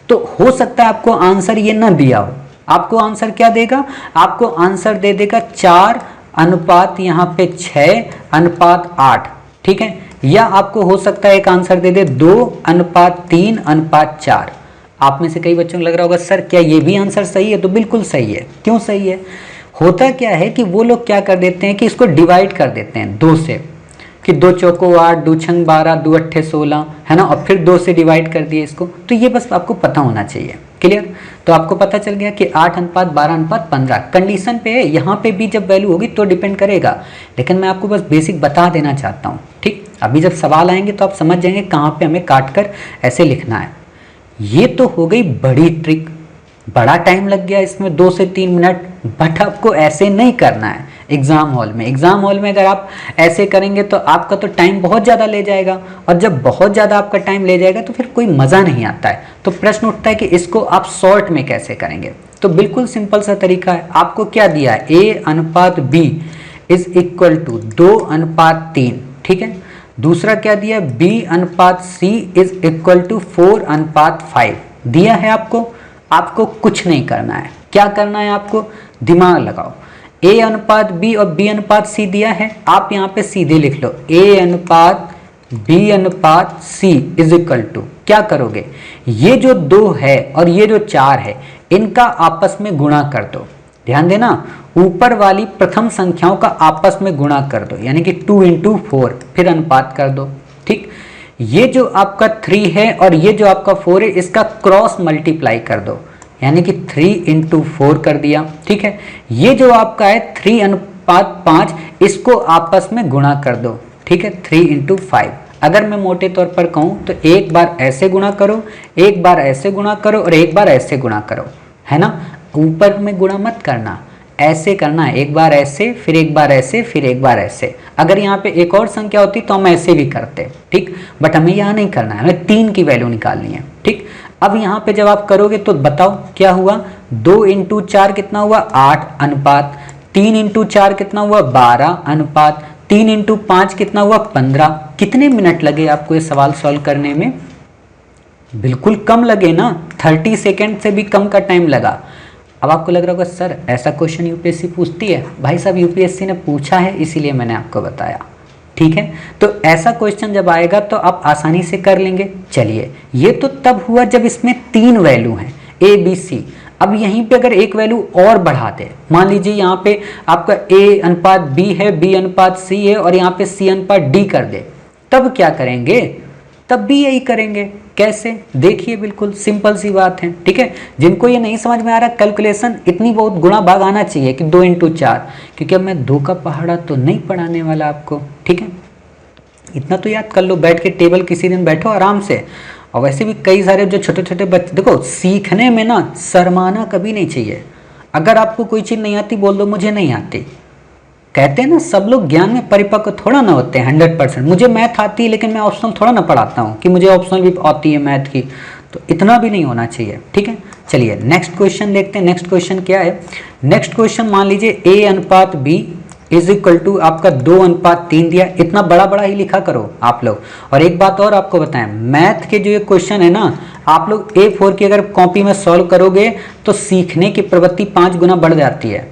तो हो सकता है आपको आंसर ये ना दिया हो। आपको आंसर क्या देगा, आपको आंसर दे देगा 4 अनुपात यहाँ पे 6 अनुपात 8, ठीक है, या आपको हो सकता है एक आंसर दे दे 2 अनुपात 3 अनुपात 4। आप में से कई बच्चों को लग रहा होगा सर क्या ये भी आंसर सही है, तो बिल्कुल सही है। क्यों सही है, होता क्या है कि वो लोग क्या कर देते हैं कि इसको डिवाइड कर देते हैं 2 से, कि 2 चौको 8, 2 छंग 12, 2 अट्ठे 16, है ना, और फिर 2 से डिवाइड कर दिए इसको। तो ये बस आपको पता होना चाहिए। क्लियर, तो आपको पता चल गया कि 8:12:15 कंडीशन पे है, यहाँ पे भी जब वैल्यू होगी तो डिपेंड करेगा, लेकिन मैं आपको बस बेसिक बता देना चाहता हूँ। ठीक, अभी जब सवाल आएंगे तो आप समझ जाएंगे कहाँ पे हमें काट कर ऐसे लिखना है। ये तो हो गई बड़ी ट्रिक, बड़ा टाइम लग गया इसमें 2 से 3 मिनट, बट आपको ऐसे नहीं करना है एग्जाम हॉल में। एग्जाम हॉल में अगर आप ऐसे करेंगे तो आपका तो टाइम बहुत ज़्यादा ले जाएगा, और जब बहुत ज़्यादा आपका टाइम ले जाएगा तो फिर कोई मज़ा नहीं आता है। तो प्रश्न उठता है कि इसको आप शॉर्ट में कैसे करेंगे। तो बिल्कुल सिंपल सा तरीका है, आपको क्या दिया है, a अनुपात b इज इक्वल टू 2:3, ठीक है। दूसरा क्या दिया, b अनुपात c इज इक्वल टू 4:5 दिया है आपको। आपको कुछ नहीं करना है, क्या करना है, आपको दिमाग लगाओ। a अनुपात b और b अनुपात c दिया है, आप यहाँ पे सीधे लिख लो a अनुपात b अनुपात c इज इक्वल टू, क्या करोगे, ये जो 2 है और ये जो 4 है इनका आपस में गुणा कर दो। ध्यान देना, ऊपर वाली प्रथम संख्याओं का आपस में गुणा कर दो, यानी कि 2 × 4, फिर अनुपात कर दो। ठीक, ये जो आपका 3 है और ये जो आपका 4 है इसका क्रॉस मल्टीप्लाई कर दो, यानी कि 3 × 4 कर दिया। ठीक है, ये जो आपका है 3:5 इसको आपस में गुणा कर दो। ठीक है, 3 × 5। अगर मैं मोटे तौर पर कहूँ तो एक बार ऐसे गुणा करो, एक बार ऐसे गुणा करो और एक बार ऐसे गुणा करो, है ना। ऊपर में गुणा मत करना, ऐसे करना है, एक बार ऐसे, फिर एक बार ऐसे, फिर एक बार ऐसे। अगर यहाँ पे एक और संख्या होती तो हम ऐसे भी करते, ठीक, बट हमें यहाँ नहीं करना है, हमें 3 की वैल्यू निकालनी है। ठीक, अब यहाँ पे जब आप करोगे तो बताओ क्या हुआ, 2 × 4 कितना हुआ, 8 अनुपात, 3 × 4 कितना हुआ, 12 अनुपात, 3 × 5 कितना हुआ, 15। कितने मिनट लगे आपको ये सवाल सॉल्व करने में, बिल्कुल कम लगे ना, 30 सेकेंड से भी कम का टाइम लगा। अब आपको लग रहा होगा सर ऐसा क्वेश्चन यूपीएससी पूछती है। भाई साहब यूपीएससी ने पूछा है इसीलिए मैंने आपको बताया। ठीक है, तो ऐसा क्वेश्चन जब आएगा तो आप आसानी से कर लेंगे। चलिए, ये तो तब हुआ जब इसमें 3 वैल्यू हैं ए बी सी। अब यहीं पे अगर एक वैल्यू और बढ़ा दे, मान लीजिए यहाँ पे आपका a अनुपात b है, b अनुपात c है और यहाँ पे c अनुपात d कर दे, तब क्या करेंगे, तब भी यही करेंगे। कैसे, देखिए, बिल्कुल सिंपल सी बात है। ठीक है, जिनको ये नहीं समझ में आ रहा, कैलकुलेशन इतनी बहुत गुणा भाग आना चाहिए कि 2 × 4, क्योंकि अब मैं 2 का पहाड़ा तो नहीं पढ़ाने वाला आपको। ठीक है, इतना तो याद कर लो, बैठ के टेबल किसी दिन बैठो आराम से। और वैसे भी कई सारे जो छोटे छोटे बच्चे, देखो सीखने में ना शर्माना कभी नहीं चाहिए। अगर आपको कोई चीज़ नहीं आती बोल दो मुझे नहीं आती। कहते हैं ना सब लोग ज्ञान में परिपक्व थोड़ा ना होते हैं 100%। मुझे मैथ आती है लेकिन मैं ऑप्शनल थोड़ा ना पढ़ाता हूँ कि मुझे ऑप्शनल भी आती है मैथ की, तो इतना भी नहीं होना चाहिए, ठीक है। चलिए नेक्स्ट क्वेश्चन देखते हैं। नेक्स्ट क्वेश्चन क्या है? नेक्स्ट क्वेश्चन मान लीजिए a अनुपात b इज इक्वल टू आपका 2:3 दिया। इतना बड़ा बड़ा ही लिखा करो आप लोग। और एक बात और आपको बताएं, मैथ के जो ये क्वेश्चन है ना, आप लोग A4 की अगर कॉपी में सॉल्व करोगे तो सीखने की प्रवृत्ति 5 गुना बढ़ जाती है।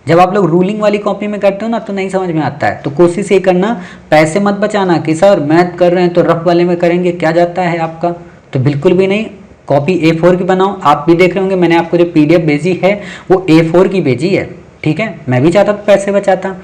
जब आप लोग रूलिंग वाली कॉपी में करते हो ना तो नहीं समझ में आता है। तो कोशिश ये करना, पैसे मत बचाना कि सर मैथ कर रहे हैं तो रफ वाले में करेंगे, क्या जाता है आपका, तो बिल्कुल भी नहीं। कॉपी A4 की बनाओ। आप भी देख रहे होंगे मैंने आपको जो PDF भेजी है वो A4 की भेजी है, ठीक है। मैं भी चाहता तो पैसे बचाता,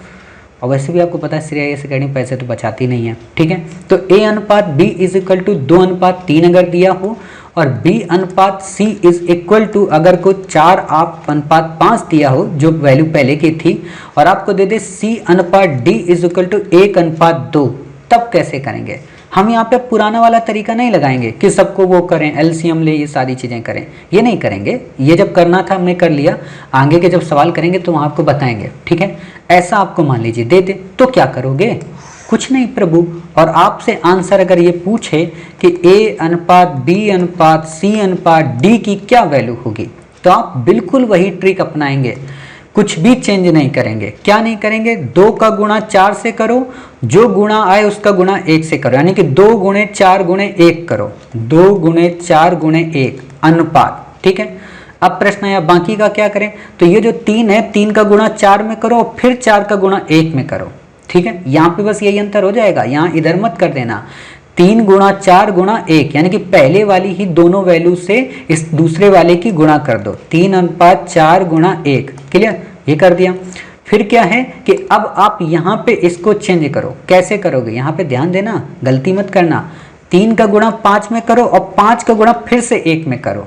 और वैसे भी आपको पता है श्री IAS अकेडमी पैसे तो बचाती नहीं है, ठीक है। तो A अनुपात B इज इक्वल टू 2:3 अगर दिया हो और B अनुपात C इज इक्वल टू अगर को 4:5 दिया हो जो वैल्यू पहले की थी, और आपको दे दे C अनुपात D इज इक्वल टू 1:2, तब कैसे करेंगे? हम यहाँ पे पुराना वाला तरीका नहीं लगाएंगे कि सबको वो करें, LCM ले, ये सारी चीज़ें करें, ये नहीं करेंगे। ये जब करना था हमने कर लिया, आगे के जब सवाल करेंगे तो वहाँ आपको बताएंगे, ठीक है। ऐसा आपको मान लीजिए दे दे तो क्या करोगे? कुछ नहीं प्रभु। और आपसे आंसर अगर ये पूछे कि A अनुपात B अनुपात C अनुपात D की क्या वैल्यू होगी, तो आप बिल्कुल वही ट्रिक अपनाएंगे, कुछ भी चेंज नहीं करेंगे। क्या नहीं करेंगे? 2 का गुणा 4 से करो, जो गुणा आए उसका गुणा 1 से करो, यानी कि 2 गुणे 4 गुणे 1 करो, 2 गुणे 4 गुणे 1 अनुपात, ठीक है। अब प्रश्न आया बाकी का क्या करें? तो ये जो 3 है, 3 का गुणा 4 में करो और फिर 4 का गुणा 1 में करो, ठीक है। यहाँ पे बस यही अंतर हो जाएगा, यहाँ इधर मत कर देना। 3 गुणा 4 गुणा 1, यानी कि पहले वाली ही दोनों वैल्यू से इस दूसरे वाले की गुणा कर दो, 3:4 गुणा 1, क्लियर। ये कर दिया। फिर क्या है कि अब आप यहाँ पे इसको चेंज करो। कैसे करोगे? यहाँ पे ध्यान देना, गलती मत करना। 3 का गुणा 5 में करो और 5 का गुणा फिर से 1 में करो,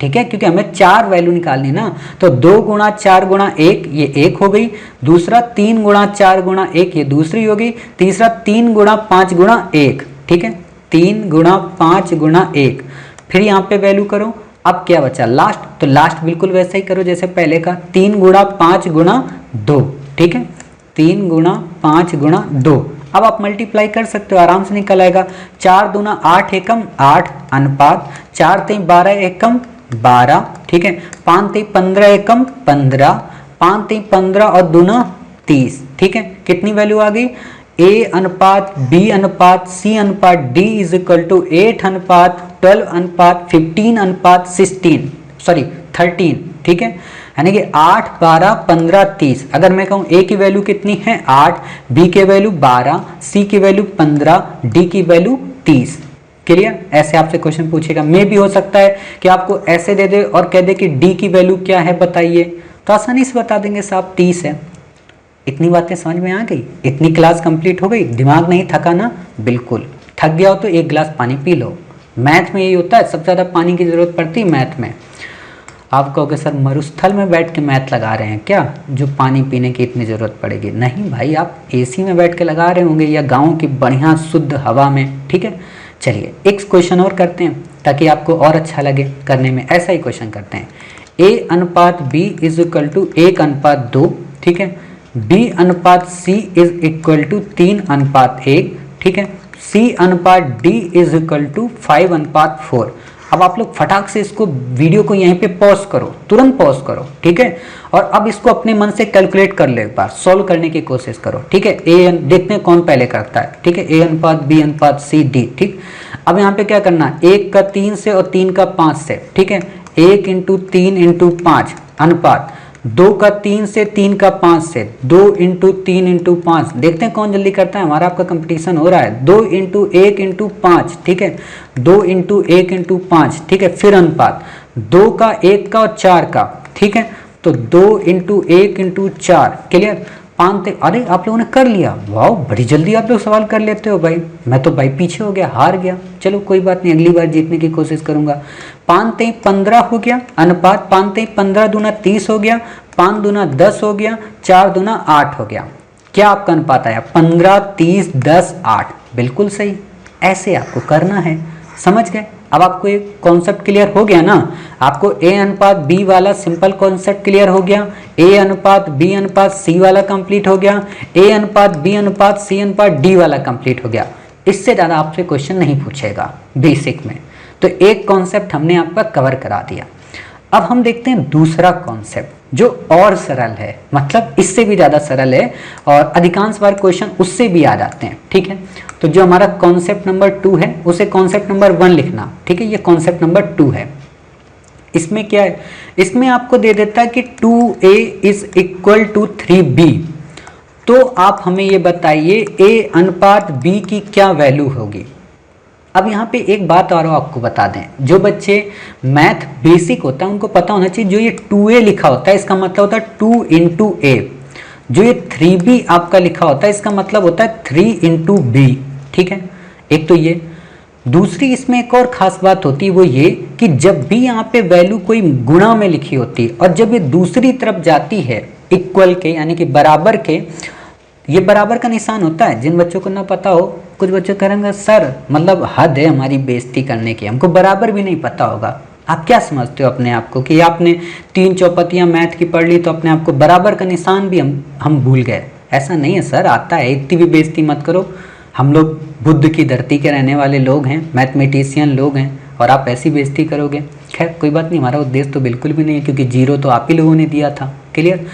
ठीक है, क्योंकि हमें 4 वैल्यू निकालनी ना। तो 2 गुणा 4 गुणा 1 ये 1 हो गई, दूसरा 3 गुणा 4 गुणा 1 ये दूसरी हो गई, तीसरा 3 गुणा 5 गुणा 1, ठीक है, 3 गुणा 5 गुणा 1। फिर यहाँ पे वैल्यू करो। अब क्या बचा? लास्ट। तो लास्ट बिल्कुल वैसा ही करो जैसे पहले का, 3 गुणा 5 गुणा 2, ठीक है, 3 गुणा 5 गुणा 2। अब आप मल्टीप्लाई कर सकते हो, आराम से निकल आएगा। 4 दूना 8 एकम 8 अनुपात 4 3 12 एकम 12, ठीक है, 5 3 15 एकम 15, 5 3 15 और दूना 30, ठीक है। कितनी वैल्यू आ गई? A अनुपात B अनुपात C अनुपात D इज इक्वल टू 8 अनुपात 12 अनुपात 15 अनुपात 13, ठीक है। यानी कि 8 12 15 30। अगर मैं कहूँ A की वैल्यू कितनी है 8, B की वैल्यू 12, C की वैल्यू 15, D की वैल्यू 30, क्लियर। ऐसे आपसे क्वेश्चन पूछेगा। मे भी हो सकता है कि आपको ऐसे दे दे और कह दे कि D की वैल्यू क्या है बताइए, तो आसानी से बता देंगे साहब 30 है। इतनी बातें समझ में आ गई? इतनी क्लास कंप्लीट हो गई? दिमाग नहीं थका ना? बिल्कुल। थक गया हो तो 1 गिलास पानी पी लो। मैथ में यही होता है, सबसे ज़्यादा पानी की ज़रूरत पड़ती है मैथ में। आप कहोगे सर मरुस्थल में बैठ के मैथ लगा रहे हैं क्या, जो पानी पीने की इतनी ज़रूरत पड़ेगी? नहीं भाई, आप AC में बैठ के लगा रहे होंगे या गाँव की बढ़िया शुद्ध हवा में, ठीक है। चलिए एक क्वेश्चन और करते हैं ताकि आपको और अच्छा लगे करने में। ऐसा ही क्वेश्चन करते हैं। A अनुपात B इज इक्वल टू 1:2, ठीक है। B अनुपात C इज इक्वल टू 3:1, ठीक है। C अनुपात D इज इक्वल टू 5:4। अब आप लोग फटाक से इसको वीडियो को यहीं पे पॉज करो, तुरंत पॉज करो, ठीक है। और अब इसको अपने मन से कैलकुलेट कर लो, एक बार सॉल्व करने की कोशिश करो, ठीक है। देखते हैं कौन पहले करता है, ठीक है। A अनुपात B अनुपात C D, ठीक। अब यहाँ पे क्या करना, 1 का 3 से और 3 का 5 से, ठीक है। 1 × 3 × 5 अनुपात 2 का 3 से 3 का 5 से, 2 × 3 × 5। देखते हैं कौन जल्दी करता है। हमारा आपका कंपटीशन हो रहा है। 2 × 1 × 5, ठीक है, 2 × 1 × 5, ठीक है। फिर अनुपात 2 का 1 का और 4 का, ठीक है। तो 2 × 1 × 4, क्लियर। 5 अरे आप लोगों ने कर लिया, वाह बड़ी जल्दी आप लोग सवाल कर लेते हो भाई। मैं तो भाई पीछे हो गया, हार गया। चलो कोई बात नहीं, अगली बार जीतने की कोशिश करूंगा। 5 3 15 हो गया अनुपात, 5 3 15 दूना 30 हो गया, 5 दूना 10 हो गया, 4 दूना 8 हो गया। क्या आपका अनुपात आया? 15 30 10 8, बिल्कुल सही। ऐसे आपको करना है, समझ गए? अब आपको एक कॉन्सेप्ट क्लियर हो गया ना, आपको ए अनुपात बी वाला सिंपल कॉन्सेप्ट क्लियर हो गया, ए अनुपात बी अनुपात सी वाला कंप्लीट हो गया, ए अनुपात बी अनुपात सी अनुपात डी वाला कंप्लीट हो गया। इससे ज़्यादा आपसे क्वेश्चन नहीं पूछेगा बेसिक में। तो एक कॉन्सेप्ट हमने आपका कवर करा दिया। अब हम देखते हैं दूसरा कॉन्सेप्ट जो और सरल है, मतलब इससे भी ज़्यादा सरल है और अधिकांश बार क्वेश्चन उससे भी आ जाते हैं। ठीक है, तो जो हमारा कॉन्सेप्ट नंबर 2 है उसे कॉन्सेप्ट नंबर 1 लिखना। ठीक है, ये कॉन्सेप्ट नंबर 2 है। इसमें क्या है, इसमें आपको दे देता है कि 2a is equal to 3b। तो आप हमें ये बताइए a अनुपात b की क्या वैल्यू होगी। अब यहाँ पे एक बात और आपको बता दें, जो बच्चे मैथ बेसिक होता है उनको पता होना चाहिए, जो ये 2a लिखा होता है इसका मतलब होता है 2 इंटू a। जो ये 3b आपका लिखा होता है इसका मतलब होता है 3 इंटू b। ठीक है, एक तो ये। दूसरी इसमें एक और ख़ास बात होती है, वो ये कि जब भी यहाँ पे वैल्यू कोई गुणा में लिखी होती है और जब ये दूसरी तरफ जाती है इक्वल के यानी कि बराबर के, ये बराबर का निशान होता है। जिन बच्चों को ना पता हो, कुछ बच्चे कहेंगे सर मतलब हद है हमारी बेइज्जती करने की, हमको बराबर भी नहीं पता होगा। आप क्या समझते हो अपने आप को कि आपने 3 चौपतियाँ मैथ की पढ़ ली तो अपने आप को बराबर का निशान भी हम भूल गए? ऐसा नहीं है सर, आता है, इतनी भी बेइज्जती मत करो। हम लोग बुद्ध की धरती के रहने वाले लोग हैं, मैथमेटिशियन लोग हैं, और आप ऐसी बेइज्जती करोगे? खैर कोई बात नहीं, हमारा उद्देश्य तो बिल्कुल भी नहीं है, क्योंकि 0 तो आप ही लोगों ने दिया था। क्लियर?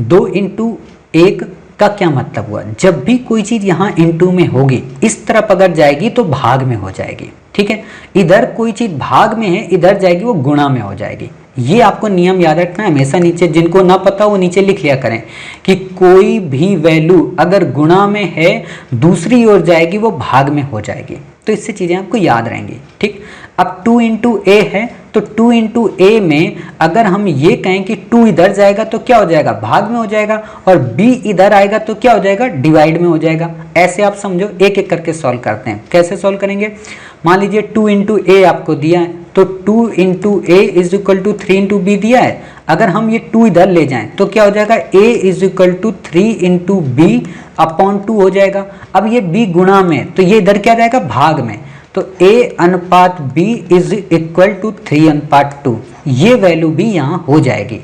2 इंटू 1 का क्या मतलब हुआ, जब भी कोई चीज़ यहाँ इंटू में होगी इस तरफ अगर जाएगी तो भाग में हो जाएगी। ठीक है, इधर कोई चीज़ भाग में है, इधर जाएगी वो गुणा में हो जाएगी। ये आपको नियम याद रखना है हमेशा। नीचे जिनको ना पता वो नीचे लिख लिया करें कि कोई भी वैल्यू अगर गुणा में है दूसरी ओर जाएगी वो भाग में हो जाएगी। तो इससे चीज़ें आपको याद रहेंगी। ठीक, अब 2 इंटू ए है तो 2 इंटू ए में अगर हम ये कहें कि 2 इधर जाएगा तो क्या हो जाएगा, भाग में हो जाएगा, और b इधर आएगा तो क्या हो जाएगा, डिवाइड में हो जाएगा। ऐसे आप समझो, एक एक करके सॉल्व करते हैं। कैसे सॉल्व करेंगे, मान लीजिए 2 इंटू ए आपको दिया है तो 2 into a is equal to 3 into b दिया है। अगर हम ये 2 इधर ले जाएं तो क्या हो जाएगा, a is equal to 3 into b upon 2 हो जाएगा। अब ये b गुणा में तो ये इधर क्या जाएगा, भाग में, तो a अनुपात b इज इक्वल टू 3 अनुपात 2, ये वैल्यू भी यहाँ हो जाएगी।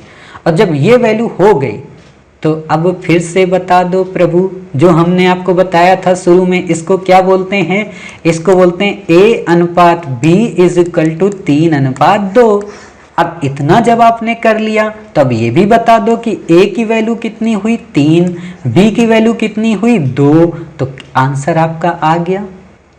और जब ये वैल्यू हो गई तो अब फिर से बता दो प्रभु, जो हमने आपको बताया था शुरू में, इसको क्या बोलते हैं, इसको बोलते हैं a अनुपात b इज इक्वल टू 3 अनुपात 2। अब इतना जब आपने कर लिया तब ये भी बता दो कि a की वैल्यू कितनी हुई 3, b की वैल्यू कितनी हुई 2, तो आंसर आपका आ गया।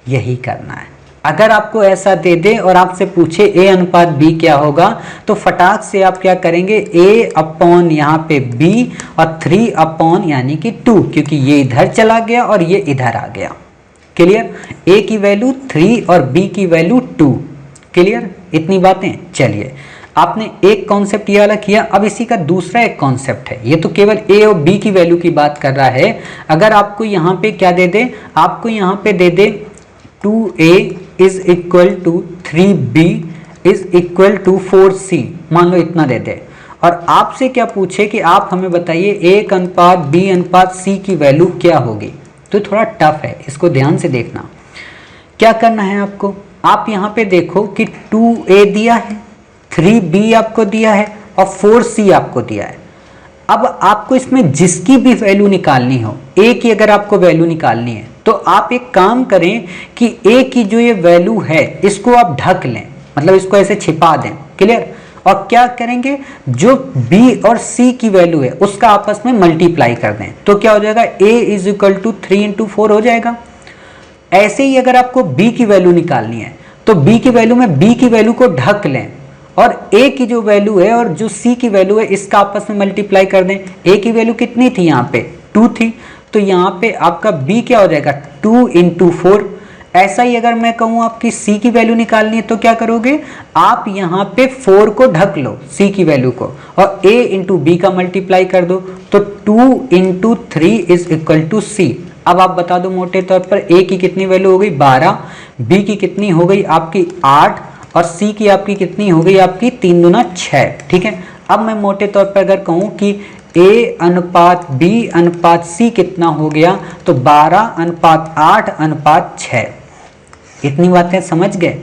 यही करना है। अगर आपको ऐसा दे दे और आपसे पूछे a अनुपात b क्या होगा, तो फटाक से आप क्या करेंगे, a अपॉन यहाँ पे b और 3 अपॉन यानी कि 2, क्योंकि ये इधर चला गया और ये इधर आ गया। क्लियर? a की वैल्यू 3 और b की वैल्यू 2। क्लियर? इतनी बातें। चलिए, आपने एक कॉन्सेप्ट ये वाला किया। अब इसी का दूसरा एक कॉन्सेप्ट है, ये तो केवल a और b की वैल्यू की बात कर रहा है। अगर आपको यहाँ पे क्या दे दे, आपको यहाँ पे दे दे 2a is equal to 3b is equal to 4c, मान लो इतना दे दे, और आपसे क्या पूछे कि आप हमें बताइए a अनुपात b अनुपात c की वैल्यू क्या होगी, तो थोड़ा टफ है, इसको ध्यान से देखना। क्या करना है आपको, आप यहाँ पे देखो कि 2a दिया है, 3b आपको दिया है और 4c आपको दिया है। अब आपको इसमें जिसकी भी वैल्यू निकालनी हो, a की अगर आपको वैल्यू निकालनी है तो आप एक काम करें कि a की जो ये वैल्यू है इसको आप ढक लें, मतलब इसको ऐसे छिपा दें। क्लियर? और क्या करेंगे, जो b और c की वैल्यू है उसका आपस में मल्टीप्लाई कर दें, तो क्या हो जाएगा, a is equal to 3 into 4 हो जाएगा। ऐसे ही अगर आपको b की वैल्यू निकालनी है तो b की वैल्यू में b की वैल्यू को ढक लें और a की जो वैल्यू है और जो c की वैल्यू है इसका आपस में मल्टीप्लाई कर दें। a की वैल्यू कितनी थी, यहाँ पे 2 थी, तो यहाँ पे आपका b क्या हो जाएगा, 2 इंटू 4। ऐसा ही अगर मैं कहूँ आपकी c की वैल्यू निकालनी है तो क्या करोगे, आप यहाँ पे 4 को ढक लो c की वैल्यू को और a इंटू बी का मल्टीप्लाई कर दो, तो 2 इंटू 3 इज इक्वल टू c। अब आप बता दो मोटे तौर पर a की कितनी वैल्यू हो गई 12, b की कितनी हो गई आपकी 8 और c की आपकी कितनी हो गई आपकी 3 दूना 6। ठीक है, अब मैं मोटे तौर पर अगर कहूँ कि a अनुपात b अनुपात c कितना हो गया, तो 12 अनुपात 8 अनुपात 6। इतनी बातें समझ गए?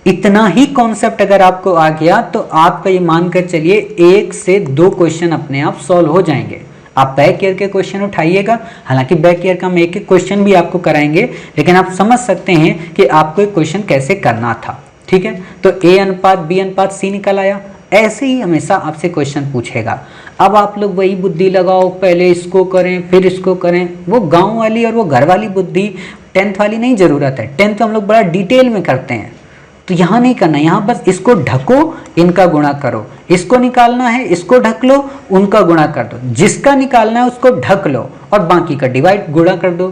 इतना ही कॉन्सेप्ट अगर आपको आ गया तो आपका ये मानकर चलिए 1 से 2 क्वेश्चन अपने आप सॉल्व हो जाएंगे। आप बैक ईयर के क्वेश्चन उठाइएगा, हालांकि बैक ईयर का हम एक एक क्वेश्चन भी आपको कराएंगे, लेकिन आप समझ सकते हैं कि आपको एक क्वेश्चन कैसे करना था। ठीक है, तो A अनुपात B अनुपात C निकल आया। ऐसे ही हमेशा आपसे क्वेश्चन पूछेगा। अब आप लोग वही बुद्धि लगाओ, पहले इसको करें फिर इसको करें, वो गांव वाली और वो घर वाली बुद्धि 10th वाली नहीं जरूरत है। 10th हम लोग बड़ा डिटेल में करते हैं, तो यहाँ नहीं करना। यहाँ बस इसको ढको, इनका गुणा करो, इसको निकालना है, इसको ढक लो, उनका गुणा कर दो, जिसका निकालना है उसको ढक लो और बाकी का डिवाइड गुणा कर दो।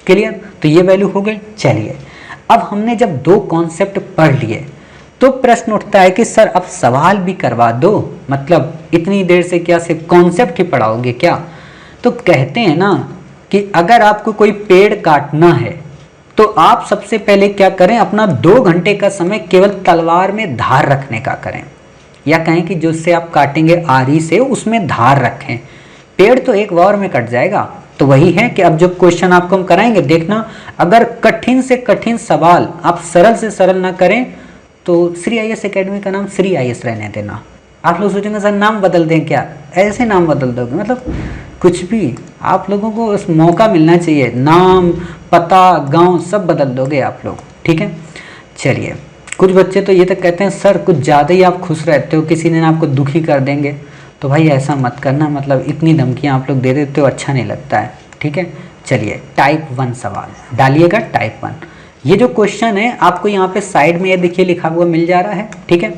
क्लियर? तो ये वैल्यू हो गई। चलिए, अब हमने जब 2 कॉन्सेप्ट पढ़ लिए तो प्रश्न उठता है कि सर अब सवाल भी करवा दो, मतलब इतनी देर से क्या सिर्फ कॉन्सेप्ट ही पढ़ाओगे क्या? तो कहते हैं ना कि अगर आपको कोई पेड़ काटना है तो आप सबसे पहले क्या करें, अपना 2 घंटे का समय केवल तलवार में धार रखने का करें, या कहें कि जिससे आप काटेंगे आरी से उसमें धार रखें। पेड़ तो एक वार में कट जाएगा। तो वही है कि अब जो क्वेश्चन आपको हम कराएंगे, देखना अगर कठिन से कठिन सवाल आप सरल से सरल ना करें तो श्री IAS एकेडमी का नाम श्री IAS रहने देना। आप लोग सोचेंगे सर नाम बदल दें क्या? ऐसे नाम बदल दोगे, मतलब कुछ भी। आप लोगों को उस मौका मिलना चाहिए, नाम पता गांव सब बदल दोगे आप लोग। ठीक है, चलिए। कुछ बच्चे तो ये तक कहते हैं सर कुछ ज़्यादा ही आप खुश रहते हो, किसी दिन आपको दुखी कर देंगे। तो भाई ऐसा मत करना, मतलब इतनी धमकियाँ आप लोग दे देते हो, अच्छा नहीं लगता है। ठीक है, चलिए टाइप 1 सवाल डालिएगा। टाइप 1 ये जो क्वेश्चन है आपको यहाँ पे साइड में ये देखिए लिखा हुआ मिल जा रहा है। ठीक है,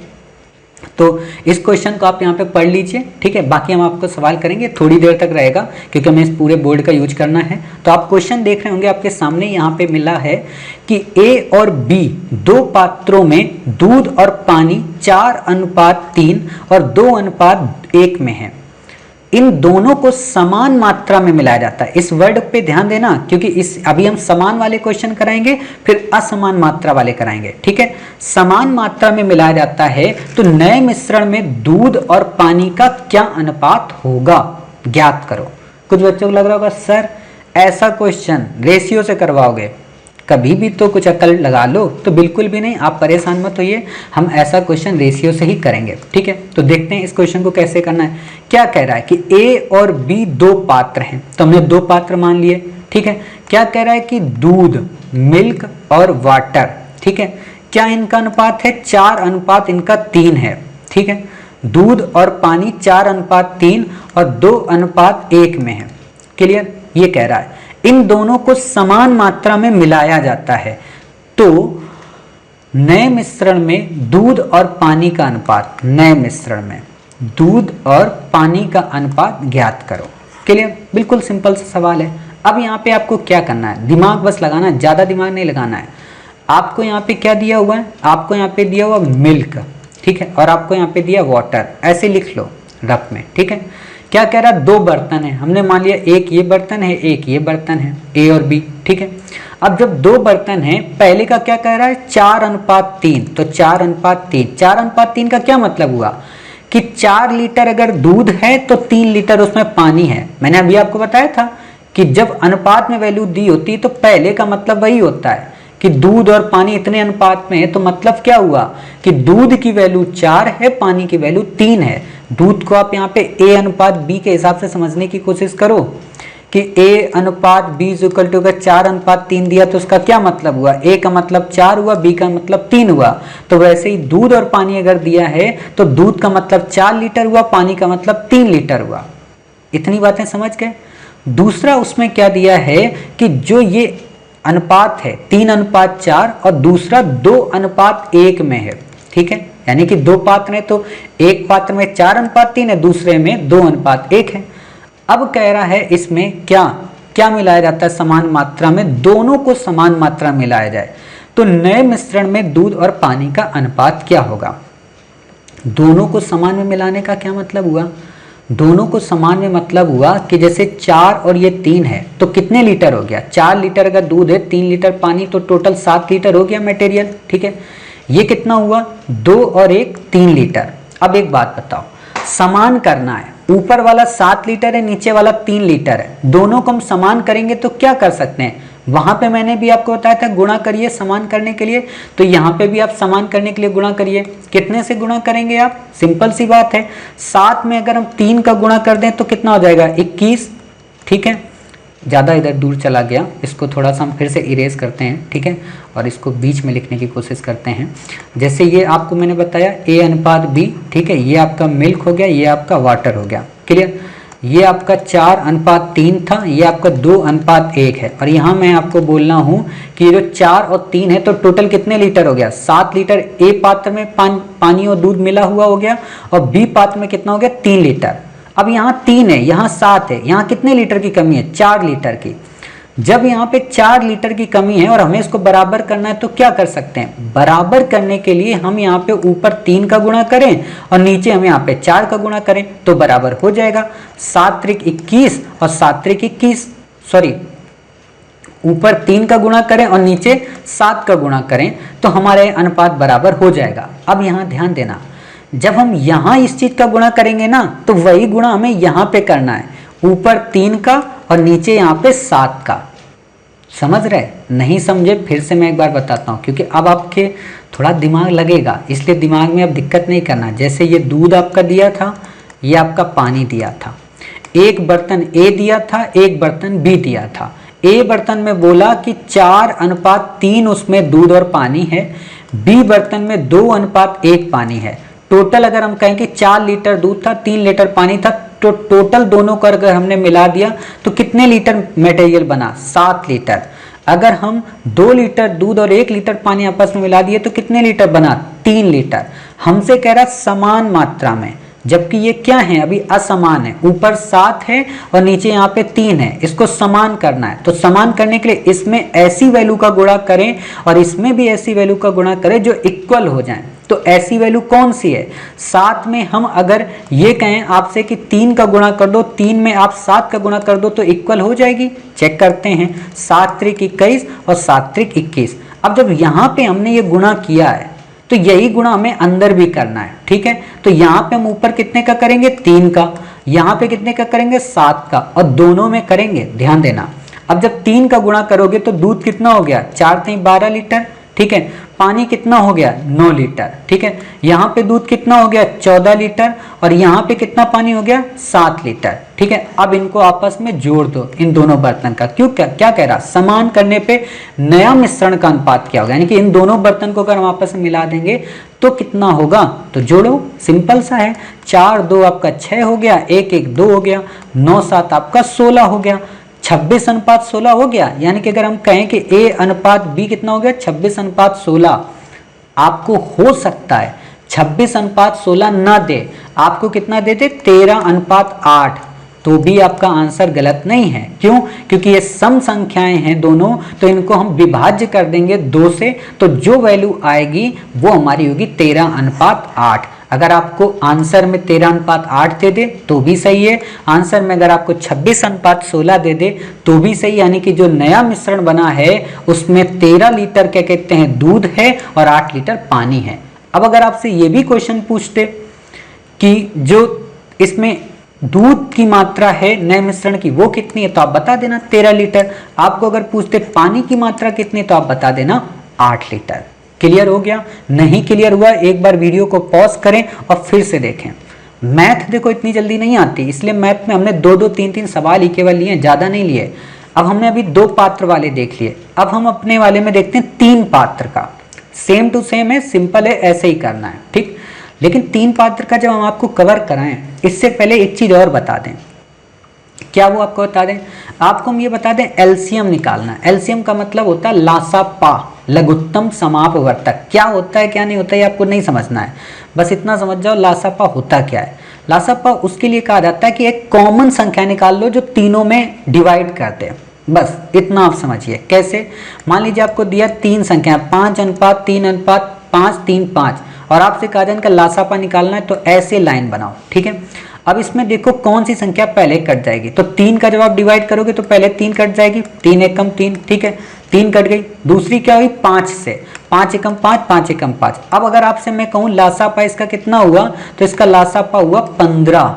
तो इस क्वेश्चन को आप यहाँ पे पढ़ लीजिए। ठीक है, बाकी हम आपको सवाल करेंगे, थोड़ी देर तक रहेगा क्योंकि हमें इस पूरे बोर्ड का यूज करना है। तो आप क्वेश्चन देख रहे होंगे आपके सामने, यहाँ पे मिला है कि A और B 2 पात्रों में दूध और पानी 4:3 और 2:1 में है। इन दोनों को समान मात्रा में मिलाया जाता है। इस वर्ड पे ध्यान देना क्योंकि अभी हम समान वाले क्वेश्चन कराएंगे, फिर असमान मात्रा वाले कराएंगे। ठीक है, समान मात्रा में मिलाया जाता है तो नए मिश्रण में दूध और पानी का क्या अनुपात होगा, ज्ञात करो। कुछ बच्चों को लग रहा होगा सर ऐसा क्वेश्चन रेशियो से करवाओगे, कभी भी तो कुछ अकल लगा लो। तो बिल्कुल भी नहीं, आप परेशान मत होइए, हम ऐसा क्वेश्चन रेशियो से ही करेंगे। ठीक है, तो देखते हैं इस क्वेश्चन को कैसे करना है। क्या कह रहा है कि A और B 2 पात्र हैं, तो हमने 2 पात्र मान लिए। ठीक है, क्या कह रहा है कि दूध, मिल्क और वाटर। ठीक है, क्या इनका अनुपात है 4:3 है। ठीक है, दूध और पानी 4:3 और 2:1 में है। क्लियर? ये कह रहा है इन दोनों को समान मात्रा में मिलाया जाता है तो नए मिश्रण में दूध और पानी का अनुपात, नए मिश्रण में दूध और पानी का अनुपात ज्ञात करो। क्लियर? बिल्कुल सिंपल सा सवाल है। अब यहाँ पे आपको क्या करना है, दिमाग बस लगाना है, ज़्यादा दिमाग नहीं लगाना है। आपको यहाँ पे क्या दिया हुआ है, आपको यहाँ पे दिया हुआ मिल्क, ठीक है, और आपको यहाँ पे दिया वाटर, ऐसे लिख लो रफ में। ठीक है, क्या कह रहा है 2 बर्तन है, हमने मान लिया एक ये बर्तन है एक ये बर्तन है, A और B। ठीक है, अब जब 2 बर्तन हैं, पहले का क्या कह रहा है 4:3, तो 4:3, 4:3 का क्या मतलब हुआ कि 4 लीटर अगर दूध है तो 3 लीटर उसमें पानी है। मैंने अभी आपको बताया था कि जब अनुपात में वैल्यू दी होती है तो पहले का मतलब वही होता है कि दूध और पानी इतने अनुपात में है, तो मतलब क्या हुआ कि दूध की वैल्यू 4 है, पानी की वैल्यू 3 है। दूध को आप यहाँ पे A/B के हिसाब से समझने की कोशिश करो कि A/B अगर 4:3 दिया तो उसका क्या मतलब हुआ, A का मतलब 4 हुआ, B का मतलब 3 हुआ। तो वैसे ही दूध और पानी अगर दिया है तो दूध का मतलब 4 लीटर हुआ, पानी का मतलब 3 लीटर हुआ। इतनी बातें समझ गए। दूसरा उसमें क्या दिया है कि जो ये अनुपात है 3:4 और दूसरा 2:1 में है। ठीक है, यानी कि 2 पात्र हैं तो एक पात्र में 4:3 है, दूसरे में 2:1 है। अब कह रहा है इसमें क्या क्या मिलाया जाता है समान मात्रा में, दोनों को समान मात्रा में मिलाया जाए तो नए मिश्रण में दूध और पानी का अनुपात क्या होगा। दोनों को समान में मिलाने का क्या मतलब हुआ, दोनों को समान में मतलब हुआ कि जैसे 4 और ये 3 है तो कितने लीटर हो गया, 4 लीटर अगर दूध है 3 लीटर पानी तो टोटल 7 लीटर हो गया मटेरियल। ठीक है, ये कितना हुआ 2 और 1 3 लीटर। अब एक बात बताओ, समान करना है, ऊपर वाला 7 लीटर है नीचे वाला 3 लीटर है, दोनों को हम समान करेंगे तो क्या कर सकते हैं, वहां पे मैंने भी आपको बताया था गुणा करिए समान करने के लिए, तो यहाँ पे भी आप समान करने के लिए गुणा करिए। कितने से गुणा करेंगे आप? सिंपल सी बात है, 7 में अगर हम 3 का गुणा कर दें तो कितना हो जाएगा? 21। ठीक है, ज़्यादा इधर दूर चला गया, इसको थोड़ा सा हम फिर से इरेज करते हैं। ठीक है, और इसको बीच में लिखने की कोशिश करते हैं। जैसे ये आपको मैंने बताया A अनुपात B, ठीक है, ये आपका मिल्क हो गया, ये आपका वाटर हो गया। क्लियर? ये आपका 4 अनुपात 3 था, ये आपका 2 अनुपात 1 है। और यहाँ मैं आपको बोलना हूँ कि जो 4 और 3 है तो टोटल कितने लीटर हो गया? 7 लीटर A पात्र में पानी और दूध मिला हुआ हो गया, और B पात्र में कितना हो गया? 3 लीटर। अब यहाँ 3 है, यहाँ 7 है, यहाँ कितने लीटर की कमी है? 4 लीटर की। जब यहाँ पे 4 लीटर की कमी है और हमें इसको बराबर करना है तो क्या कर सकते हैं? बराबर करने के लिए हम यहाँ पे ऊपर 3 का गुणा करें और नीचे हम यहाँ पे 4 का गुणा करें तो बराबर हो जाएगा। 7 त्रिक 21 और 7 त्रिक 21, सॉरी, ऊपर 3 का गुणा करें और नीचे 7 का गुणा करें तो हमारे अनुपात बराबर हो जाएगा। अब यहाँ ध्यान देना, जब हम यहाँ इस चीज का गुणा करेंगे ना तो वही गुणा हमें यहाँ पे करना है, ऊपर 3 का और नीचे यहाँ पे 7 का। समझ रहे? नहीं समझे फिर से मैं एक बार बताता हूँ, क्योंकि अब आपके थोड़ा दिमाग लगेगा, इसलिए दिमाग में अब दिक्कत नहीं करना। जैसे ये दूध आपका दिया था, ये आपका पानी दिया था, एक बर्तन A दिया था, एक बर्तन B दिया था। A बर्तन में बोला कि 4 अनुपात 3 उसमें दूध और पानी है, B बर्तन में 2 अनुपात 1 पानी है। टोटल अगर हम कहें कि 4 लीटर दूध था, 3 लीटर पानी था, तो टोटल दोनों को अगर हमने मिला दिया तो कितने लीटर मटेरियल बना? 7 लीटर। अगर हम 2 लीटर दूध और 1 लीटर पानी आपस में मिला दिए तो कितने लीटर बना? 3 लीटर। हमसे कह रहा समान मात्रा में, जबकि ये क्या है? अभी असमान है, ऊपर 7 है और नीचे यहाँ पे 3 है, इसको समान करना है। तो समान करने के लिए इसमें ऐसी वैल्यू का गुणा करें और इसमें भी ऐसी वैल्यू का गुणा करें जो इक्वल हो जाए। तो ऐसी वैल्यू कौन सी है? 7 में हम अगर ये कहें आपसे कि 3 का गुणा कर दो, 3 में आप 7 का गुणा कर दो तो इक्वल हो जाएगी। चेक करते हैं, 7 त्रिक 21 और 7 त्रिक 21। अब जब यहाँ पे हमने ये गुणा किया है तो यही गुणा हमें अंदर भी करना है। ठीक है, तो यहाँ पे हम ऊपर कितने का करेंगे? 3 का, यहाँ पे कितने का करेंगे? 7 का, और दोनों में करेंगे। ध्यान देना, अब जब 3 का गुणा करोगे तो दूध कितना हो गया? 4 3 12 लीटर। ठीक है, पानी कितना हो गया? 9 लीटर। ठीक है, यहाँ पे दूध कितना हो गया? 14 लीटर, और यहाँ पे कितना पानी हो गया? 7 लीटर। ठीक है, अब इनको आपस में जोड़ दो, इन दोनों बर्तन का। क्यों? क्या कह रहा? समान करने पे नया मिश्रण का अनुपात क्या होगा, यानी कि इन दोनों बर्तन को अगर हम आपस में मिला देंगे तो कितना होगा? तो जोड़ो, सिंपल सा है। 4 2 आपका 6 हो गया, 1 1 2 हो गया, 9 7 आपका 16 हो गया, 26 अनुपात 16 हो गया। यानी कि अगर हम कहें कि A अनुपात B कितना हो गया? 26 अनुपात 16। आपको हो सकता है 26 अनुपात 16 ना दे, आपको कितना दे दे? 13 अनुपात 8, तो भी आपका आंसर गलत नहीं है। क्यों? क्योंकि ये सम संख्याएं हैं दोनों, तो इनको हम विभाज्य कर देंगे 2 से, तो जो वैल्यू आएगी वो हमारी होगी 13 अनुपात 8। अगर आपको आंसर में 13 अनुपात 8 दे दे तो भी सही है, आंसर में अगर आपको 26 अनुपात 16 दे दे तो भी सही। यानी कि जो नया मिश्रण बना है उसमें 13 लीटर क्या कहते हैं? दूध है और 8 लीटर पानी है। अब अगर आपसे ये भी क्वेश्चन पूछते कि जो इसमें दूध की मात्रा है नए मिश्रण की वो कितनी है, तो आप बता देना 13 लीटर। आपको अगर पूछते पानी की मात्रा कितनी है तो आप बता देना 8 लीटर। क्लियर हो गया? नहीं क्लियर हुआ एक बार वीडियो को पॉज करें और फिर से देखें। मैथ देखो इतनी जल्दी नहीं आती, इसलिए मैथ में हमने 2 3 3 सवाल ही केवल लिए, ज़्यादा नहीं लिए। अब हमने अभी 2 पात्र वाले देख लिए, अब हम अपने वाले में देखते हैं 3 पात्र का। सेम टू सेम है, सिंपल है, ऐसे ही करना है। ठीक, लेकिन 3 पात्र का जब हम आपको कवर कराएं इससे पहले एक चीज़ और बता दें। क्या वो आपको बता दें? आपको हम ये बता दें एलसीएम निकालना। एलसीएम का मतलब होता है लासापा, लघुत्तम समापवर्तक। क्या होता है क्या नहीं होता है ये आपको नहीं समझना है, बस इतना समझ जाओ लासापा होता क्या है। लासापा उसके लिए कहा जाता है कि एक कॉमन संख्या निकाल लो जो तीनों में डिवाइड करते हैं, बस इतना आप समझिए। कैसे? मान लीजिए आपको दिया 3 संख्या 5 अनुपात 3 अनुपात 5 3 5 और आपसे कहा जाए इनका लासापा निकालना है, तो ऐसे लाइन बनाओ। ठीक है, अब इसमें देखो कौन सी संख्या पहले कट जाएगी, तो 3 का जब आप डिवाइड करोगे तो पहले 3 कट जाएगी, 3 एकम 3। ठीक है, 3 कट गई। दूसरी क्या हुई? 5 से, 5 एकम 5 5 एकम 5। अब अगर आपसे मैं कहूँ लासापा इसका कितना हुआ, तो इसका लासापा हुआ 15।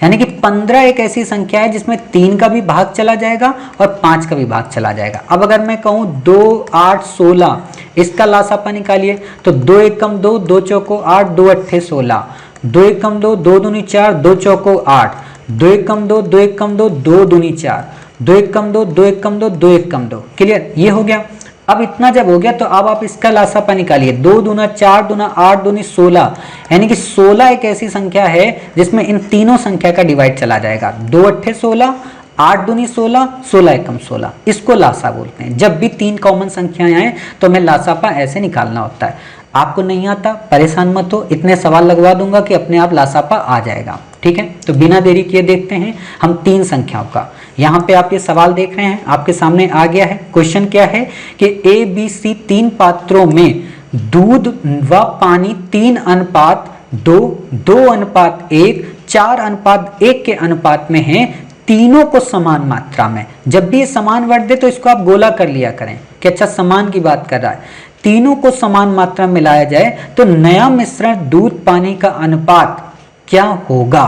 यानी कि 15 एक ऐसी संख्या है जिसमें 3 का भी भाग चला जाएगा और 5 का भी भाग चला जाएगा। अब अगर मैं कहूँ 2 8 16, इसका लासापा निकालिए तो 2 एकम 2, 2 चौको 8, 2 अट्ठे 16, 2 एकम 2, 2 दूनी 4, 2 चौको 8, 2 एकम 2, 2 एकम 2, 2 दूनी 4, 2 एकम 2, 2 एकम 2, 2 एकम 2। क्लियर, ये हो गया। अब इतना जब हो गया तो अब आप इसका लासापा निकालिए। 2 दूना 4 दूना 8 दूनी 16, यानी कि 16 एक ऐसी संख्या है जिसमें इन तीनों संख्या का डिवाइड चला जाएगा। 2 अट्ठे 16, 8 दूनी 16, 16 एकम 16, इसको लासा बोलते हैं। जब भी 3 कॉमन संख्याएं आए तो हमें लासापा ऐसे निकालना होता है। आपको नहीं आता परेशान मत हो, इतने सवाल लगवा दूंगा कि अपने आप लासापा आ जाएगा। ठीक है, तो बिना देरी किए देखते हैं हम 3 संख्याओं का। यहाँ पे आप ये सवाल देख रहे हैं, आपके सामने आ गया है। क्वेश्चन क्या है कि ए बी सी 3 पात्रों में दूध व पानी 3 अनुपात 2, 2 अनुपात 1, 4 अनुपात 1 के अनुपात में है, तीनों को समान मात्रा में। जब भी ये समान वर्ड दे तो इसको आप गोला कर लिया करें कि अच्छा समान की बात कर रहा है। तीनों को समान मात्रा में मिलाया जाए तो नया मिश्रण दूध पानी का अनुपात क्या होगा।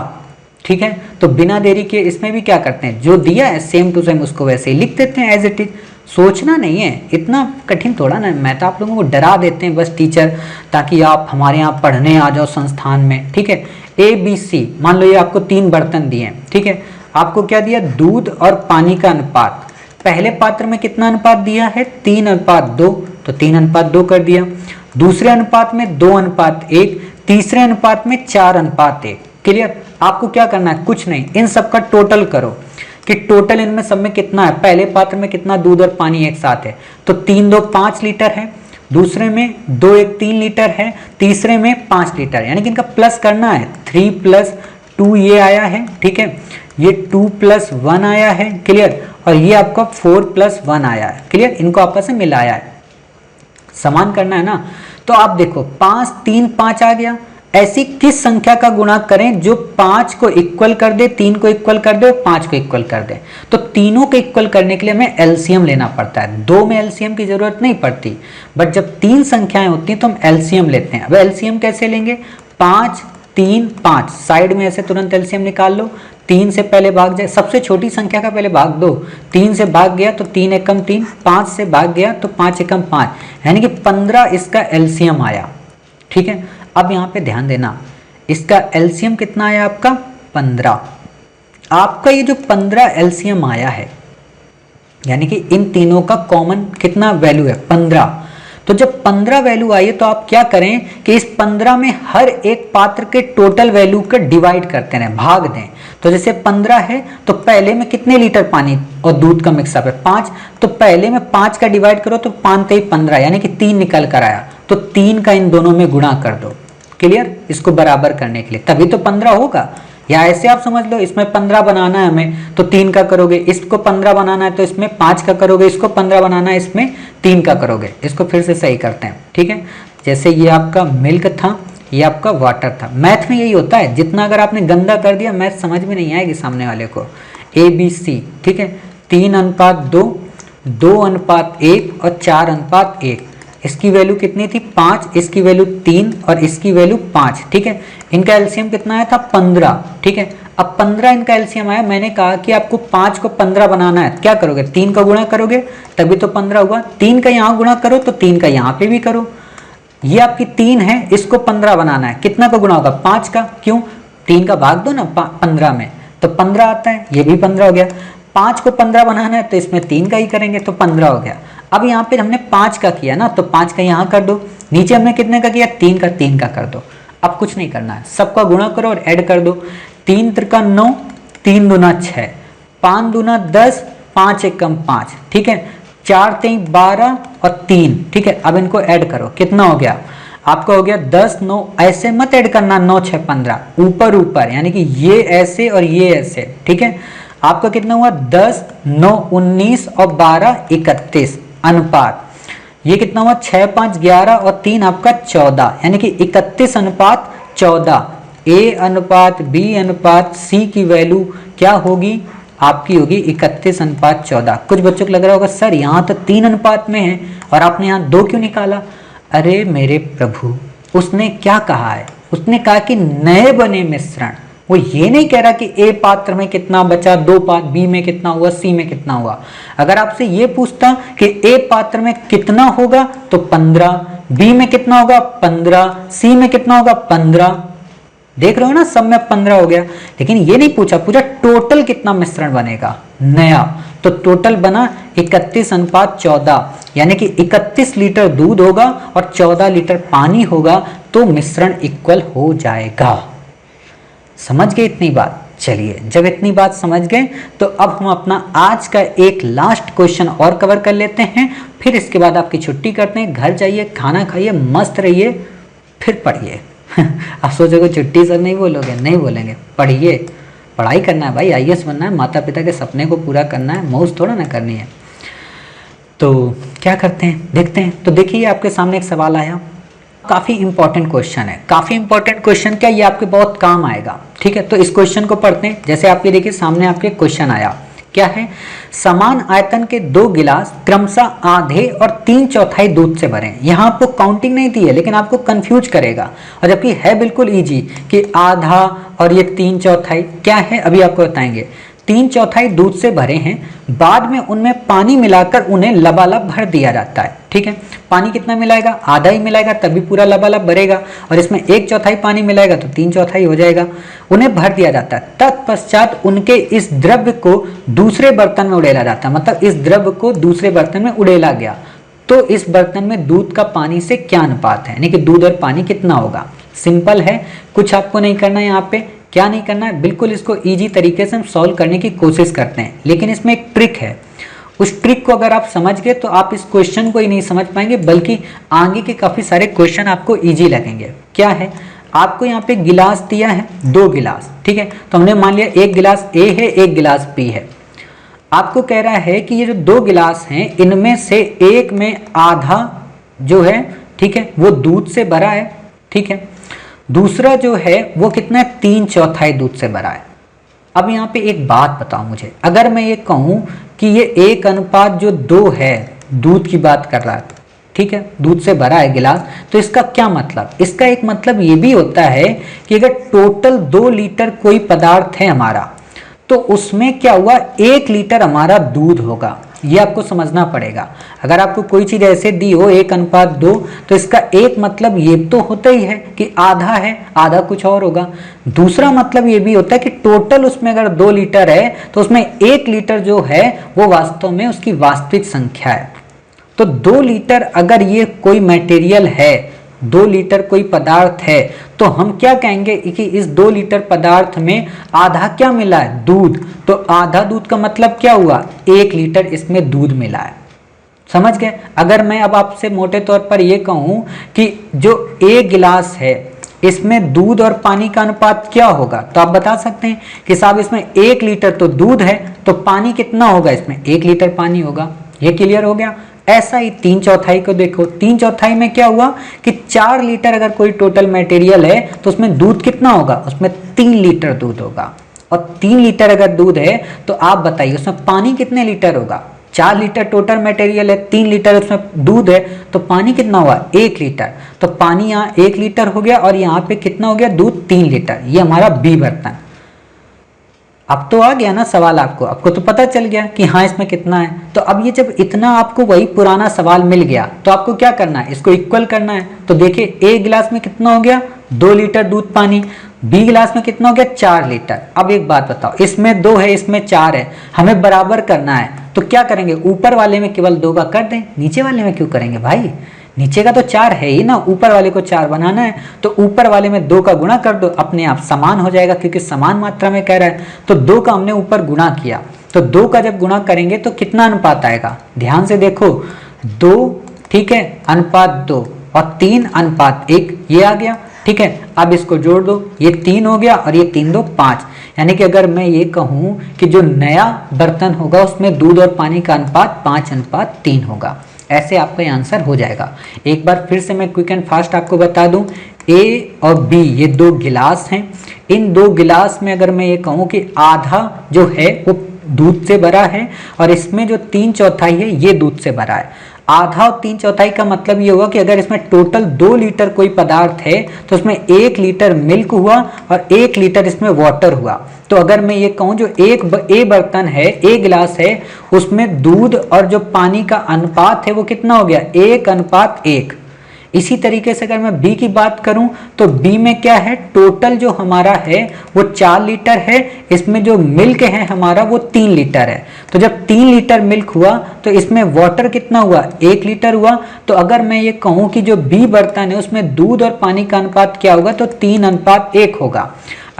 ठीक है, तो बिना देरी के इसमें भी क्या करते हैं, जो दिया है सेम टू सेम उसको वैसे ही लिख देते हैं एज इट इज। सोचना नहीं है, इतना कठिन थोड़ा ना। मैं तो आप लोगों को डरा देते हैं बस टीचर, ताकि आप हमारे यहाँ पढ़ने आ जाओ संस्थान में। ठीक है, ए बी सी, मान लो ये आपको 3 बर्तन दिए हैं। ठीक है, आपको क्या दिया, दूध और पानी का अनुपात। पहले पात्र में कितना अनुपात दिया है, 3 अनुपात 2, तो 3 अनुपात 2 कर दिया। दूसरे अनुपात में 2 अनुपात 1, तीसरे अनुपात में 4 अनुपात 1। क्लियर, आपको क्या करना है, कुछ नहीं, इन सब का टोटल करो कि टोटल इनमें सब में कितना है। पहले पात्र में कितना दूध और पानी एक साथ है, तो 3 2 5 लीटर है, दूसरे में 2 1 3 लीटर है, तीसरे में 5 लीटर, यानी कि इनका प्लस करना है। 3 + 2 ये आया है। ठीक है, ये 2 + 1 आया है। क्लियर, और ये आपका 4 + 1 आया है। क्लियर, इनको आपस में मिलाया है, समान करना है ना। तो आप देखो 5 3 5 आ गया। ऐसी किस संख्या का गुणा करें जो 5 को इक्वल कर दे, 3 को इक्वल कर दे और 5 को इक्वल कर दे। तो तीनों को इक्वल करने के लिए हमें एलसीएम लेना पड़ता है। 2 में एलसीएम की जरूरत नहीं पड़ती, बट जब 3 संख्याएं होती हैं तो हम एलसीएम लेते हैं। अब एलसीएम कैसे लेंगे, 5 3 5, साइड में ऐसे तुरंत एलसीएम निकाल लो। 3 से पहले भाग जाए, सबसे छोटी संख्या का पहले भाग दो। 3 से भाग गया तो 3 एकम 3, 5 से भाग गया तो 5 एकम 5, यानी कि 15 इसका एलसीएम आया। ठीक है, अब यहाँ पे ध्यान देना, इसका एलसीएम कितना आया आपका, 15। आपका ये जो 15 एलसीएम आया है, यानी कि इन तीनों का कॉमन कितना वैल्यू है, 15। तो जब 15 वैल्यू आई है तो आप क्या करें कि इस 15 में हर एक पात्र के टोटल वैल्यू का डिवाइड करते रहें, भाग दें। तो जैसे 15 है तो पहले में कितने लीटर पानी और दूध का मिक्सअप है, 5, तो पहले में 5 का डिवाइड करो तो 5 3 15, यानी कि 3 निकल कर आया, तो 3 का इन दोनों में गुणा कर दो। क्लियर, इसको बराबर करने के लिए, तभी तो 15 होगा। या ऐसे आप समझ लो, इसमें 15 बनाना है हमें तो 3 का करोगे, इसको 15 बनाना है तो इसमें 5 का करोगे, इसको 15 बनाना है इसमें 3 का करोगे। इसको फिर से सही करते हैं। ठीक है, जैसे ये आपका मिल्क था, ये आपका वाटर था। मैथ में यही होता है, जितना अगर आपने गंदा कर दिया मैथ समझ में नहीं आएगी सामने वाले को। ए बी सी, ठीक है, 3 अनुपात 2, 2 अनुपात 1 और 4 अनुपात 1। इसकी वैल्यू कितनी थी, 5, इसकी वैल्यू 3 और इसकी वैल्यू 5। ठीक है, इनका एलसीएम कितना आया था, 15। ठीक है, अब 15 इनका एलसीएम आया। मैंने कहा कि आपको 5 को 15 बनाना है, क्या करोगे, 3 का गुणा करोगे तभी तो 15 हुआ। 3 का यहाँ गुणा करो तो 3 का यहाँ पे भी करो। ये आपकी 3 है, इसको 15 बनाना है, कितना का गुणा होगा, 5 का। क्यों, 3 का भाग दो ना 15 में तो 15 आता है, ये भी 15 हो गया। 5 को 15 बनाना है तो इसमें 3 का ही करेंगे तो 15 हो गया। अब यहाँ पे हमने 5 का किया ना, तो 5 का यहाँ कर दो। नीचे हमने कितने का किया, 3 का, 3 का कर दो। अब कुछ नहीं करना है, सबका गुणा करो और ऐड कर दो। 3 त्रिका 9, 3 दूना 6, 5 दूना 10, 5 एकम 5। ठीक है, 4 3 12 और 3। ठीक है, अब इनको ऐड करो, कितना हो गया आपका, हो गया 10 9। ऐसे मत ऐड करना, 9 6 15, ऊपर ऊपर, यानी कि ये ऐसे और ये ऐसे। ठीक है, आपका कितना हुआ, 10 9 19 और 12 31 अनुपात। ये कितना हुआ, 6 5 11 और 3 आपका 14, यानी कि 31 अनुपात 14। ए अनुपात बी अनुपात सी की वैल्यू क्या होगी, आपकी होगी 31 अनुपात 14। कुछ बच्चों को लग रहा होगा सर यहाँ तो 3 अनुपात में है और आपने यहाँ 2 क्यों निकाला। अरे मेरे प्रभु, उसने क्या कहा है, उसने कहा कि नए बने मिश्रण वो ये नहीं कह रहा कि ए पात्र में कितना बचा, दो पात्र, बी में कितना हुआ, सी में कितना हुआ। अगर आपसे ये पूछता कि ए पात्र में कितना होगा तो 15, बी में कितना होगा 15, सी में कितना होगा 15, देख रहे हो ना, सब में 15 हो गया। लेकिन ये नहीं पूछा टोटल कितना मिश्रण बनेगा नया, तो टोटल बना 31:14, यानी कि 31 लीटर दूध होगा और 14 लीटर पानी होगा, तो मिश्रण इक्वल हो जाएगा। समझ गए इतनी बात? चलिए, जब इतनी बात समझ गए तो अब हम अपना आज का एक लास्ट क्वेश्चन और कवर कर लेते हैं, फिर इसके बाद आपकी छुट्टी करते हैं, घर जाइए, खाना खाइए, मस्त रहिए, फिर पढ़िए। आप सोचोगे छुट्टी सर नहीं बोलोगे, नहीं बोलेंगे, पढ़िए, पढ़ाई करना है भाई, आईएएस बनना है, माता पिता के सपने को पूरा करना है, मौज थोड़ा ना करनी है। तो क्या करते हैं, देखते हैं। तो देखिए आपके सामने एक सवाल आया, काफ़ी इंपॉर्टेंट क्वेश्चन है। काफ़ी इंपॉर्टेंट क्वेश्चन क्या, ये आपके बहुत काम आएगा, ठीक है। तो इस क्वेश्चन को पढ़ते हैं। जैसे आपके देखिए सामने आपके क्वेश्चन आया, क्या है, समान आयतन के दो गिलास क्रमशः आधे और 3/4 दूध से भरे। यहाँ आपको काउंटिंग नहीं दी है, लेकिन आपको कंफ्यूज करेगा, और जबकि है बिल्कुल इजी कि आधा और ये 3/4 क्या है, अभी आपको बताएंगे। 3/4 दूध से भरे हैं, बाद में उनमें पानी मिलाकर उन्हें लबालब भर दिया जाता है, ठीक है। पानी कितना मिलाएगा, आधा ही मिलाएगा तभी पूरा लबालब भरेगा, और इसमें 1/4 पानी मिलाएगा तो 3/4 हो जाएगा। उन्हें भर दिया जाता है, तत्पश्चात उनके इस द्रव्य को दूसरे बर्तन में उड़ेला जाता है, मतलब इस द्रव्य को दूसरे बर्तन में उड़ेला गया, तो इस बर्तन में दूध का पानी से क्या अनुपात है, यानी कि दूध और पानी कितना होगा। सिंपल है, कुछ आपको नहीं करना है। यहाँ पे क्या नहीं करना है, बिल्कुल इसको इजी तरीके से हम सॉल्व करने की कोशिश करते हैं, लेकिन इसमें एक ट्रिक है। उस ट्रिक को अगर आप समझ गए तो आप इस क्वेश्चन को ही नहीं समझ पाएंगे, बल्कि आगे के काफ़ी सारे क्वेश्चन आपको इजी लगेंगे। क्या है, आपको यहाँ पे गिलास दिया है, 2 गिलास, ठीक है। तो हमने मान लिया एक गिलास ए है, एक गिलास बी है। आपको कह रहा है कि ये जो 2 गिलास हैं, इनमें से एक में आधा जो है, ठीक है, वो दूध से भरा है, ठीक है। दूसरा जो है वो कितना है, 3/4 दूध से भरा है। अब यहाँ पे एक बात बताओ मुझे, अगर मैं ये कहूँ कि ये 1:2 है, दूध की बात कर रहा है, ठीक है, दूध से भरा है गिलास, तो इसका क्या मतलब, इसका एक मतलब ये भी होता है कि अगर टोटल 2 लीटर कोई पदार्थ है हमारा, तो उसमें क्या हुआ, 1 लीटर हमारा दूध होगा। ये आपको समझना पड़ेगा। अगर आपको कोई चीज़ ऐसे दी हो 1:2, तो इसका एक मतलब ये तो होता ही है कि आधा है, आधा कुछ और होगा। दूसरा मतलब ये भी होता है कि टोटल उसमें अगर 2 लीटर है, तो उसमें 1 लीटर जो है वो वास्तव में उसकी वास्तविक संख्या है। तो 2 लीटर अगर ये कोई मटेरियल है, 2 लीटर कोई पदार्थ है, तो हम क्या कहेंगे कि इस 2 लीटर पदार्थ में आधा क्या मिला है, दूध। तो आधा दूध का मतलब क्या हुआ, 1 लीटर इसमें दूध मिला है। समझ गए। अगर मैं अब आपसे मोटे तौर पर यह कहूं कि जो एक गिलास है, इसमें दूध और पानी का अनुपात क्या होगा, तो आप बता सकते हैं कि साहब इसमें 1 लीटर तो दूध है, तो पानी कितना होगा, इसमें 1 लीटर पानी होगा। ये क्लियर हो गया। ऐसा ही 3/4 को देखो, 3/4 में क्या हुआ कि 4 लीटर अगर कोई टोटल मटेरियल है, तो उसमें दूध कितना होगा, उसमें 3 लीटर दूध होगा। और 3 लीटर अगर दूध है, तो आप बताइए उसमें पानी कितने लीटर होगा। 4 लीटर टोटल मटेरियल है, 3 लीटर उसमें दूध है, तो पानी कितना हुआ, 1 लीटर। तो पानी यहाँ 1 लीटर हो गया, और यहाँ पे कितना हो गया, दूध 3 लीटर। ये हमारा बी बर्तन। अब तो आ गया ना सवाल, आपको तो पता चल गया कि हाँ इसमें कितना है। तो अब ये जब इतना आपको वही पुराना सवाल मिल गया, तो आपको क्या करना है, इसको इक्वल करना है। तो देखिए एक गिलास में कितना हो गया, 2 लीटर दूध पानी, बी गिलास में कितना हो गया, 4 लीटर। अब एक बात बताओ, इसमें 2 है, इसमें 4 है, हमें बराबर करना है, तो क्या करेंगे, ऊपर वाले में केवल 2 का कर दें, नीचे वाले में क्यों करेंगे भाई, नीचे का तो 4 है ही ना, ऊपर वाले को 4 बनाना है, तो ऊपर वाले में 2 का गुणा कर दो, अपने आप समान हो जाएगा, क्योंकि समान मात्रा में कह रहा है। तो 2 का हमने ऊपर गुणा किया, तो 2 का जब गुणा करेंगे तो कितना अनुपात आएगा, ध्यान से देखो, 2, ठीक है, अनुपात 2 और 3:1, ये आ गया, ठीक है। अब इसको जोड़ दो, ये 3 हो गया और ये 3 2 5, यानी कि अगर मैं ये कहूँ कि जो नया बर्तन होगा उसमें दूध और पानी का अनुपात 5:3 होगा। ऐसे आपका आंसर हो जाएगा। एक बार फिर से मैं क्विक एंड फास्ट आपको बता दूं, ए और बी ये 2 गिलास हैं। इन 2 गिलास में अगर मैं ये कहूँ कि आधा जो है वो दूध से भरा है, और इसमें जो 3/4 है ये दूध से भरा है। आधा और 3/4 का मतलब ये होगा कि अगर इसमें टोटल 2 लीटर कोई पदार्थ है तो उसमें 1 लीटर मिल्क हुआ और 1 लीटर इसमें वाटर हुआ। तो अगर मैं ये कहूँ जो ए बर्तन है, ए गिलास है, उसमें दूध और जो पानी का अनुपात है वो कितना हो गया, 1:1। इसी तरीके से अगर मैं बी की बात करूं तो बी में क्या है, टोटल जो हमारा है वो 4 लीटर है, इसमें जो मिल्क है हमारा वो 3 लीटर है। तो जब 3 लीटर मिल्क हुआ तो इसमें वाटर कितना हुआ, 1 लीटर हुआ। तो अगर मैं ये कहूं कि जो बी बर्तन है उसमें दूध और पानी का अनुपात क्या होगा, तो 3:1 होगा।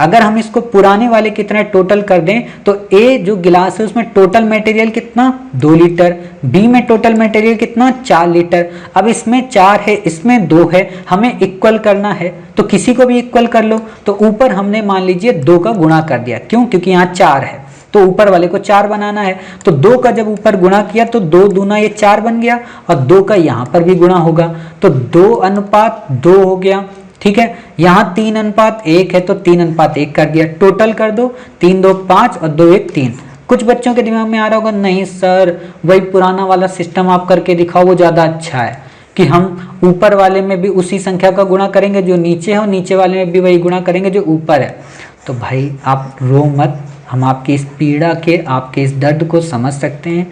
अगर हम इसको पुराने वाले की तरह टोटल कर दें तो ए जो गिलास है उसमें टोटल मटेरियल कितना, 2 लीटर, बी में टोटल मटेरियल कितना, 4 लीटर। अब इसमें 4 है, इसमें 2 है, हमें इक्वल करना है तो किसी को भी इक्वल कर लो। तो ऊपर हमने मान लीजिए 2 का गुणा कर दिया, क्यों, क्योंकि यहाँ 4 है तो ऊपर वाले को 4 बनाना है। तो 2 का जब ऊपर गुणा किया तो 2 दूना ये 4 बन गया और 2 का यहाँ पर भी गुणा होगा तो 2:2 हो गया। ठीक है, यहाँ 3:1 है तो 3:1 कर दिया। टोटल कर दो, 3 2 5 और 2 1 3। कुछ बच्चों के दिमाग में आ रहा होगा, नहीं सर वही पुराना वाला सिस्टम आप करके दिखाओ वो ज़्यादा अच्छा है, कि हम ऊपर वाले में भी उसी संख्या का गुणा करेंगे जो नीचे है और नीचे वाले में भी वही गुणा करेंगे जो ऊपर है। तो भाई आप रो मत, हम आपकी इस पीड़ा के, आपके इस दर्द को समझ सकते हैं।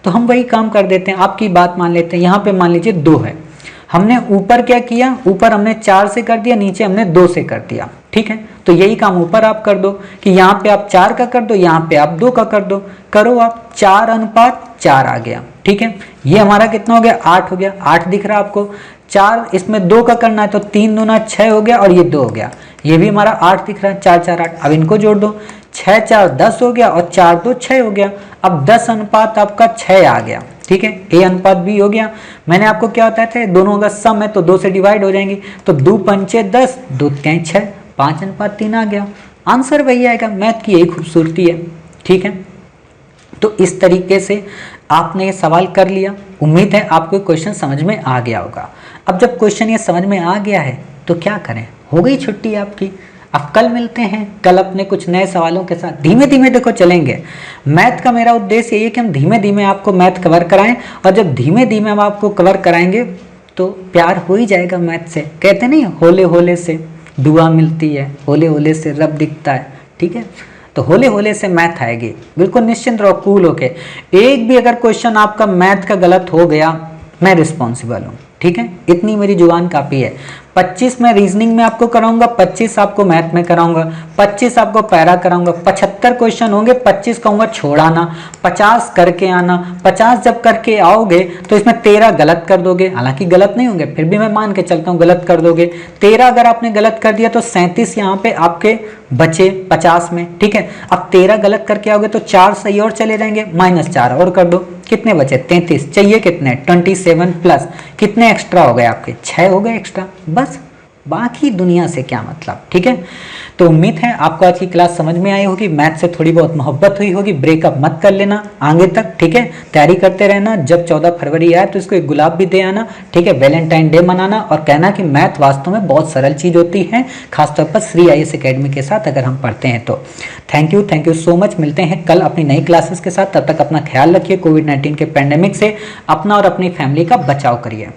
तो हम वही काम कर देते हैं, आपकी बात मान लेते हैं। यहाँ पे मान लीजिए 2 है, हमने ऊपर क्या किया, ऊपर हमने 4 से कर दिया, नीचे हमने 2 से कर दिया। ठीक है, तो यही काम ऊपर आप कर दो कि यहाँ पे आप 4 का कर दो, यहाँ पे आप 2 का कर दो, करो आप 4:4 आ गया। ठीक है, ये हमारा कितना हो गया, 8 हो गया। 8 दिख रहा है आपको, 4 इसमें 2 का करना है तो 3 दूना 6 हो गया और ये 2 हो गया, ये भी हमारा 8 दिख रहा है, 4 4 8। अब इनको जोड़ दो, 6 4 10 हो गया और 4 2 6 हो गया। अब 10 अनुपात आपका 6 आ गया। ठीक है, ए अनुपात बी हो गया। मैंने आपको क्या बताया था, दोनों का सम है तो 2 से डिवाइड हो जाएंगे, तो 2 पंचे 10, 2 3 6, 5:3 आ गया। आंसर वही आएगा, मैथ की यही खूबसूरती है। ठीक है, तो इस तरीके से आपने ये सवाल कर लिया। उम्मीद है आपको क्वेश्चन समझ में आ गया होगा। अब जब क्वेश्चन ये समझ में आ गया है तो क्या करें, हो गई छुट्टी आपकी। अब कल मिलते हैं, कल अपने कुछ नए सवालों के साथ धीमे धीमे देखो चलेंगे। मैथ का मेरा उद्देश्य ये है कि हम धीमे धीमे आपको मैथ कवर कराएं, और जब धीमे धीमे हम आपको कवर कराएंगे तो प्यार हो ही जाएगा मैथ से। कहते नहीं, होले होले से दुआ मिलती है, होले होले से रब दिखता है। ठीक है, तो होले होले से मैथ आएगी, बिल्कुल निश्चिंत रहो, कूल होके। एक भी अगर क्वेश्चन आपका मैथ का गलत हो गया, मैं रिस्पॉन्सिबल हूँ। ठीक है, इतनी मेरी जुबान काफ़ी है। 25 मैं रीजनिंग में आपको कराऊंगा, 25 आपको मैथ में कराऊंगा, 25 आपको पैरा कराऊंगा। 75 क्वेश्चन होंगे, 25 कहूँगा छोड़ाना, 50 करके आना। 50 जब करके आओगे तो इसमें 13 गलत कर दोगे, हालांकि गलत नहीं होंगे, फिर भी मैं मान के चलता हूँ गलत कर दोगे। 13 अगर आपने गलत कर दिया तो 37 यहाँ पे आपके बचे 50 में। ठीक है, अब 13 गलत करके आओगे तो 4 सही और चले जाएंगे, -4 और कर दो, कितने बचे, 33। चाहिए कितने, 27 प्लस कितने एक्स्ट्रा हो गए आपके, 6 हो गए एक्स्ट्रा, बस। बाकी दुनिया से क्या मतलब। ठीक है, तो उम्मीद है आपको आज की क्लास समझ में आई होगी, मैथ से थोड़ी बहुत मोहब्बत हुई होगी। ब्रेकअप मत कर लेना आगे तक। ठीक है, तैयारी करते रहना। जब 14 फरवरी आए तो इसको एक गुलाब भी दे आना। ठीक है, वैलेंटाइन डे मनाना और कहना कि मैथ वास्तव में बहुत सरल चीज़ होती है, खासतौर पर श्री IAS अकेडमी के साथ अगर हम पढ़ते हैं तो। Thank you so much. मिलते हैं कल अपनी नई क्लासेस के साथ। तब तक अपना ख्याल रखिए, कोविड-19 के पैंडेमिक से अपना और अपनी फैमिली का बचाव करिए।